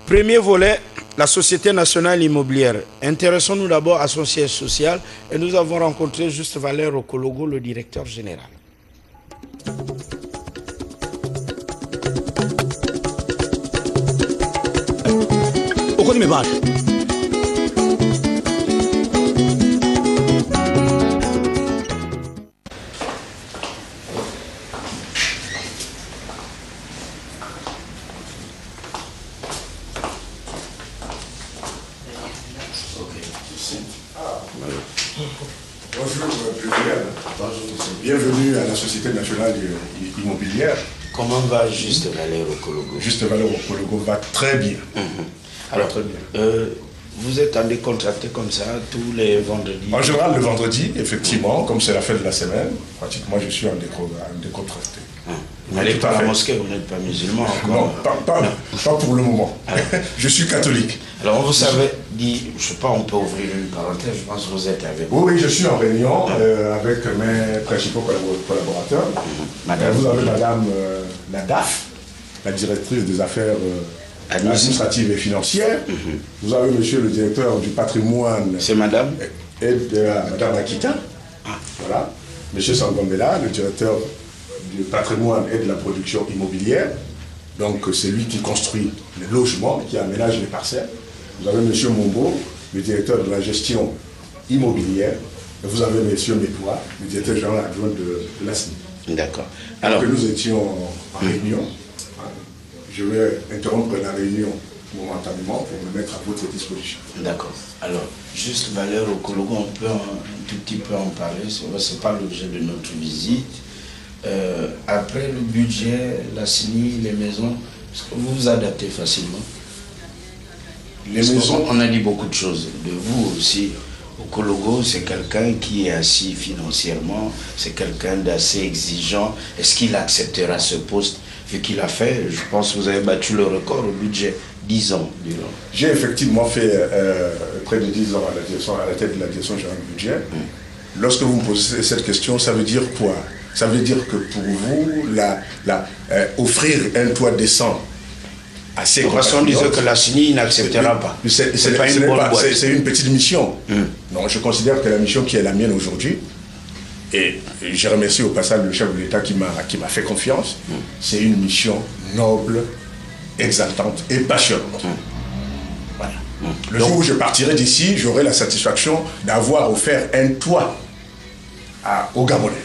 Premier volet, la Société nationale immobilière. Intéressons-nous d'abord à son siège social et nous avons rencontré Juste Valère Okologo, le directeur général. Bienvenue à la Société nationale immobilière. Comment va Juste Valère Okologo? Juste Valère Okologo va très bien. Alors, très bien. Vous êtes en décontracté comme ça tous les vendredis? En général, le vendredi, effectivement, comme c'est la fin de la semaine, pratiquement je suis en décontracté. Vous n'allez pas à la mosquée, vous n'êtes pas musulman encore? Non, pas pour le moment. Je suis catholique. Alors, vous savez, je ne sais pas, on peut ouvrir une parenthèse, je pense que vous êtes avec Oui, je suis en réunion avec mes principaux collaborateurs. Vous avez Madame Nadaf, la directrice des affaires administratives et financières. Vous avez Monsieur le directeur du patrimoine. C'est Madame? Et Madame Akita. Voilà. Monsieur Sangombela, le directeur du patrimoine et de la production immobilière. Donc c'est lui qui construit les logements, qui aménage les parcelles. Vous avez M. Mombo, le directeur de la gestion immobilière. Et vous avez M. Métois, le directeur général adjoint de l'ASNI. D'accord. Alors que nous étions en réunion, je vais interrompre la réunion momentanément pour me mettre à votre disposition. D'accord. Alors, Juste Valère Okologo, on peut un tout petit peu en parler. Ce n'est pas l'objet de notre visite. Après le budget, la CENI, les maisons, est-ce que vous vous adaptez facilement? Les maisons, on a dit beaucoup de choses. De vous aussi, Okologo, c'est quelqu'un qui est assis financièrement, c'est quelqu'un d'assez exigeant. Est-ce qu'il acceptera ce poste vu qu'il a fait, je pense que vous avez battu le record au budget, 10 ans durant? J'ai effectivement fait près de 10 ans à la tête de la direction générale du budget. Lorsque vous me posez cette question, ça veut dire quoi? Ça veut dire que pour vous, offrir un toit décent à ses compatriotes... On disait que la CENI n'acceptera pas. C'est pas une bonne boîte. C'est une petite mission. Non, je considère que la mission qui est la mienne aujourd'hui, et je remercie au passage le chef de l'État qui m'a fait confiance, c'est une mission noble, exaltante et passionnante. Voilà. Le jour où je partirai d'ici, j'aurai la satisfaction d'avoir offert un toit aux Gabonais.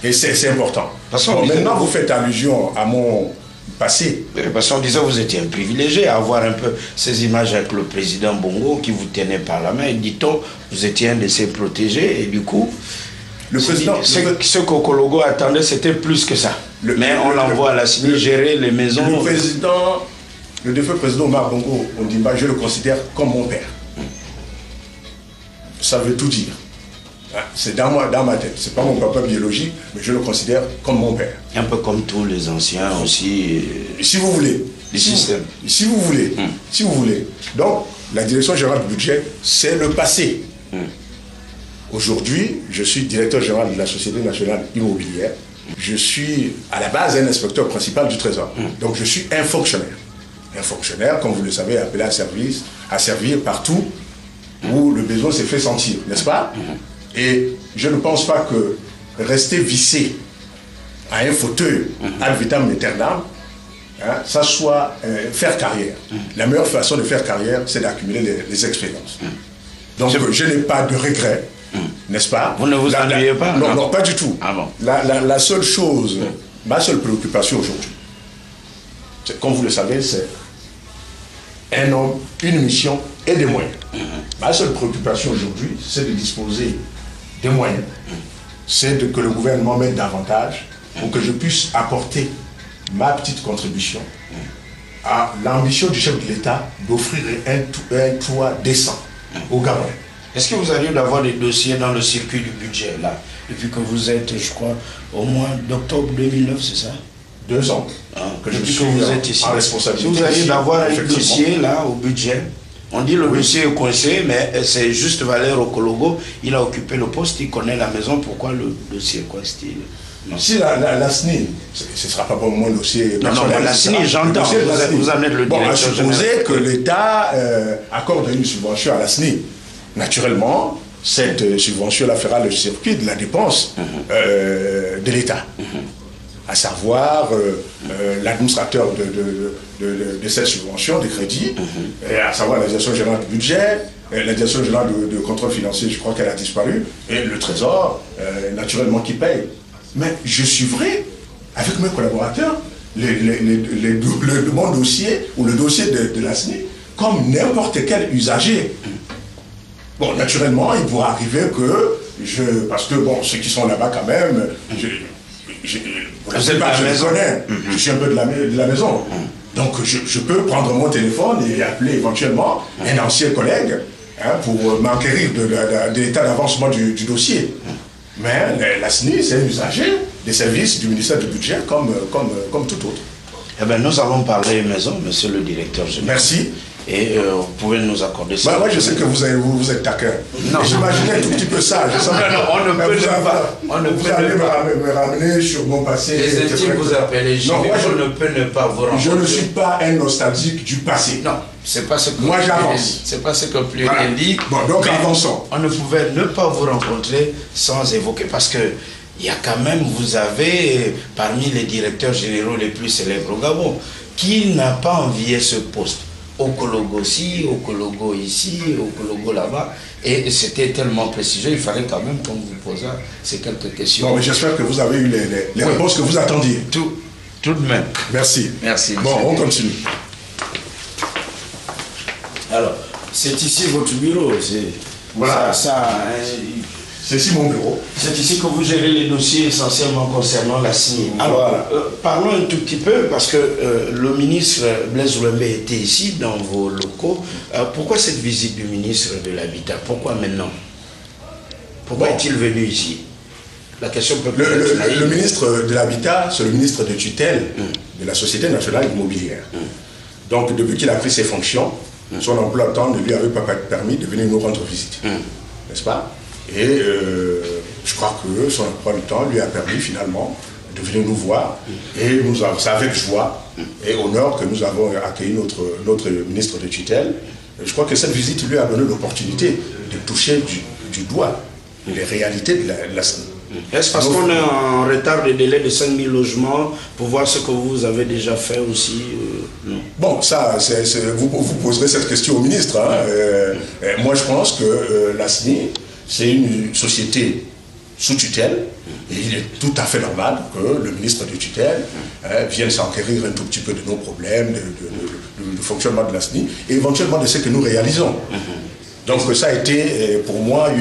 Et c'est important. Maintenant, vous faites allusion à mon passé. Parce qu'on disait que vous étiez un privilégié à avoir un peu ces images avec le président Bongo qui vous tenait par la main. Et dit-on, vous étiez un de ses protégés. Et du coup, ce qu'Okologo attendait, c'était plus que ça. Mais on l'envoie à la CENI gérer les maisons. Le défunt président Omar Bongo Ondimba, je le considère comme mon père. Ça veut tout dire. C'est dans ma tête. C'est pas mon papa biologique, mais je le considère comme mon père. Un peu comme tous les anciens aussi. Si vous voulez. Si vous voulez. Si vous voulez. Donc, la direction générale du budget, c'est le passé. Aujourd'hui, je suis directeur général de la Société nationale immobilière. Je suis à la base un inspecteur principal du Trésor. Donc, je suis un fonctionnaire. Un fonctionnaire, comme vous le savez, appelé à servir partout où le besoin s'est fait sentir, n'est-ce pas? Et je ne pense pas que rester vissé à un fauteuil ad vitam aeternam, ça soit faire carrière. La meilleure façon de faire carrière, c'est d'accumuler les expériences. Donc je n'ai pas de regrets, n'est-ce pas? Vous ne vous ennuyez pas? Non, pas du tout. Ah bon. La seule chose, ma seule préoccupation aujourd'hui, comme vous le savez, c'est un homme, une mission et des moyens. Ma seule préoccupation aujourd'hui, c'est de disposer des moyens. C'est que le gouvernement mette davantage pour que je puisse apporter ma petite contribution à l'ambition du chef de l'État d'offrir un toit décent aux Gabonais. Est-ce que vous arrivez d'avoir des dossiers dans le circuit du budget, là, depuis que vous êtes, je crois, au mois d'octobre 2009, c'est ça? 2 ans que je suis vous êtes ici. En responsabilité. Si vous arrivez d'avoir un dossier, là, au budget, on dit le dossier est coincé, mais c'est Juste Valère Okologo, il a occupé le poste, il connaît la maison, pourquoi le dossier est coincé? Si la SNI, ce ne sera pas pour mon dossier personnel. Non, la SNI, j'entends, vous en êtes le directeur. Bon, à supposer que l'État accorde une subvention à la SNI. Naturellement, cette subvention-là fera le circuit de la dépense de l'État. À savoir l'administrateur de cette subvention, des crédits, et à savoir la direction générale du budget, la direction générale de contrôle financier, je crois qu'elle a disparu, et le Trésor, naturellement, qui paye. Mais je suivrai, avec mes collaborateurs, mon dossier, ou le dossier de la SNI, comme n'importe quel usager. Bon, naturellement, il pourra arriver que, parce que, bon, ceux qui sont là-bas quand même, je suis un peu de la maison. Donc je peux prendre mon téléphone et appeler éventuellement un ancien collègue pour m'enquérir de l'état d'avancement du dossier. Mais la SNI, c'est un usager des services du ministère du Budget comme tout autre. Eh bien, nous allons parler maison, monsieur le directeur général. Merci. Et vous pouvez nous accorder ça. Moi, je sais que vous êtes taquin. J'imaginais un tout petit peu ça. On ne peut pas. Vous allez me ramener sur mon passé. Les intimes vous appellent. Non, moi, je ne peux ne pas vous rencontrer. Je ne suis pas un nostalgique du passé. Non, c'est pas ce que moi, j'avance. C'est pas ce que plus rien dit. Bon, donc avançons. On ne pouvait ne pas vous rencontrer sans évoquer. Parce que il y a quand même, vous avez, parmi les directeurs généraux les plus célèbres au Gabon, qui n'a pas envié ce poste. Okologo ci, Okologo ici, Okologo là-bas. Et c'était tellement prestigieux, il fallait quand même qu'on vous pose ces quelques questions. Bon, mais j'espère que vous avez eu les réponses que vous attendiez. Tout de même. Merci. Merci. Bon, on continue. Alors, c'est ici votre bureau. Voilà. C'est ici mon bureau. C'est ici que vous gérez les dossiers essentiellement concernant la SNI. Alors, parlons un tout petit peu, parce que le ministre Blaise Oulembe était ici, dans vos locaux. Pourquoi cette visite du ministre de l'Habitat? Pourquoi maintenant? Pourquoi est-il venu ici? La question peut être naïve. Le ministre de l'Habitat, c'est le ministre de tutelle de la Société nationale immobilière. Donc, depuis qu'il a pris ses fonctions, son emploi de temps ne lui avait pas permis de venir nous rendre visite. N'est-ce pas? Et je crois que son emploi du temps lui a permis finalement de venir nous voir. Et c'est avec joie et honneur que nous avons accueilli notre ministre de tutelle. Et je crois que cette visite lui a donné l'opportunité de toucher du doigt les réalités de la SNI. Est-ce parce qu'on est en retard de délai de 5000 logements pour voir ce que vous avez déjà fait aussi non. Bon, ça, vous poserez cette question au ministre. Moi, je pense que la SNI, c'est une société sous tutelle, et il est tout à fait normal que le ministre de tutelle vienne s'enquérir un tout petit peu de nos problèmes, du fonctionnement de la SNI, et éventuellement de ce que nous réalisons. Donc ça a été pour moi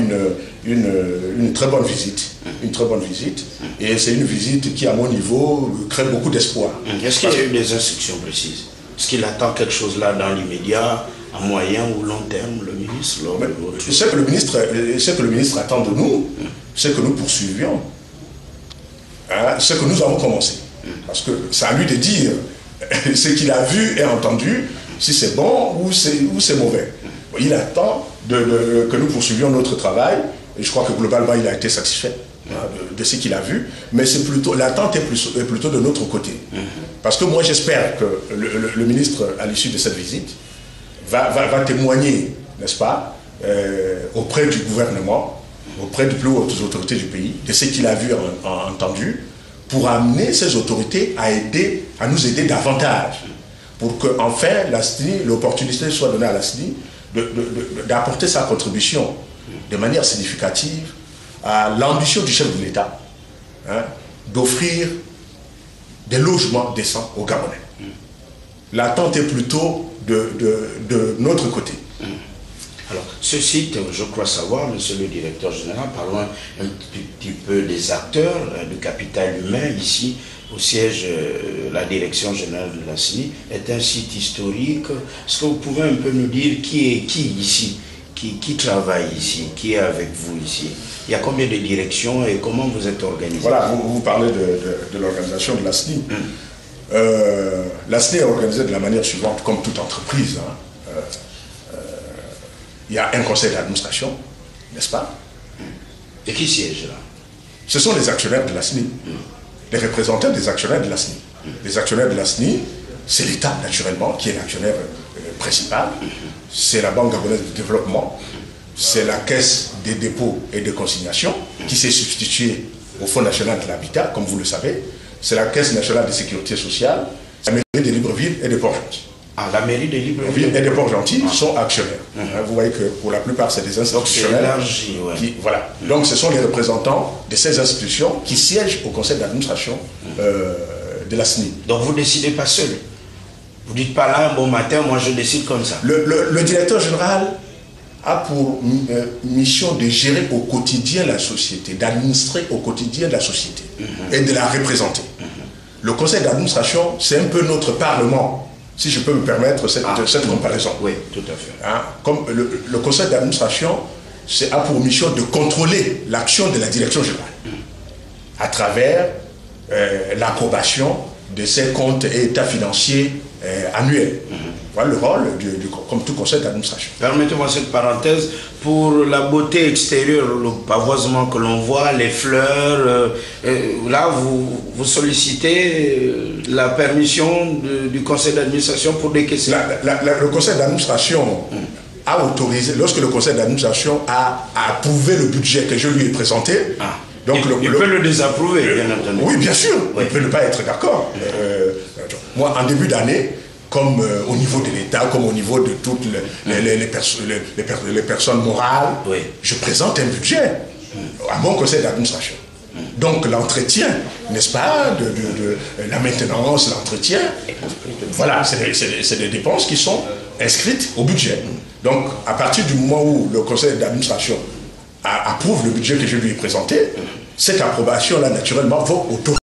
une très bonne visite. Une très bonne visite. Et c'est une visite qui, à mon niveau, crée beaucoup d'espoir. Est-ce qu'il y a eu des instructions précises? Est-ce qu'il attend quelque chose là dans l'immédiat, à moyen ou long terme, le ministre? Ce que le ministre attend de nous, c'est que nous poursuivions ce que nous avons commencé. Parce que c'est à lui de dire ce qu'il a vu et entendu, si c'est bon ou c'est mauvais. Il attend que nous poursuivions notre travail, et je crois que globalement il a été satisfait de ce qu'il a vu, mais c'est plutôt l'attente est plutôt de notre côté. Parce que moi j'espère que le ministre, à l'issue de cette visite, va témoigner, n'est-ce pas, auprès du gouvernement, auprès des plus hautes autorités du pays, de ce qu'il a vu et entendu, pour amener ces autorités à nous aider davantage, pour qu'enfin l'opportunité soit donnée à la SNI d'apporter sa contribution de manière significative à l'ambition du chef de l'État d'offrir des logements décents aux Gabonais. L'attente est plutôt de notre côté. Alors, ce site, je crois savoir, monsieur le directeur général, parlons un petit peu des acteurs, du capital humain ici, au siège de la direction générale de la SNI, est un site historique. Est-ce que vous pouvez un peu nous dire qui est qui ici, qui travaille ici, qui est avec vous ici? Il y a combien de directions et comment vous êtes organisé? Voilà, vous parlez de l'organisation de la SNI. La SNI est organisée de la manière suivante, comme toute entreprise. Il y a un conseil d'administration, n'est-ce pas? Et qui siège là? ce sont les actionnaires de la SNI, les représentants des actionnaires de la SNI. Les actionnaires de la SNI, c'est l'État, naturellement, qui est l'actionnaire principal. C'est la Banque gabonaise de développement. C'est la Caisse des dépôts et de consignations qui s'est substituée au Fonds national de l'habitat, comme vous le savez. C'est la Caisse nationale de sécurité sociale, la mairie de Libreville et de Port-Gentil. Ah, la mairie de Libreville et de Port-Gentil sont actionnaires. Vous voyez que pour la plupart, c'est des institutionnels. Voilà. Donc, ce sont les représentants de ces institutions qui siègent au conseil d'administration de la SNI. Donc, vous ne décidez pas seul. Vous dites pas là, un bon matin, moi je décide comme ça. Le directeur général a pour mission de gérer au quotidien la société, d'administrer au quotidien la société et de la représenter. Le conseil d'administration, c'est un peu notre parlement, si je peux me permettre cette comparaison. Oui, tout à fait. Hein? Comme le conseil d'administration a pour mission de contrôler l'action de la direction générale à travers l'approbation de ses comptes et états financiers annuels. Voilà le rôle comme tout conseil d'administration. Permettez-moi cette parenthèse. Pour la beauté extérieure, le pavoisement que l'on voit, les fleurs, là vous sollicitez la permission du conseil d'administration pour décaisser. Le conseil d'administration a autorisé, lorsque le conseil d'administration a approuvé le budget que je lui ai présenté, donc il peut le désapprouver, bien entendu. Oui, bien sûr, il peut ne pas être d'accord. Moi, en début d'année, comme au niveau de l'État, comme au niveau de toutes les personnes morales, je présente un budget à mon conseil d'administration. Donc l'entretien, n'est-ce pas, de la maintenance, l'entretien, voilà, c'est des dépenses qui sont inscrites au budget. Donc à partir du moment où le conseil d'administration approuve le budget que je lui ai présenté, cette approbation-là, naturellement, va autoriser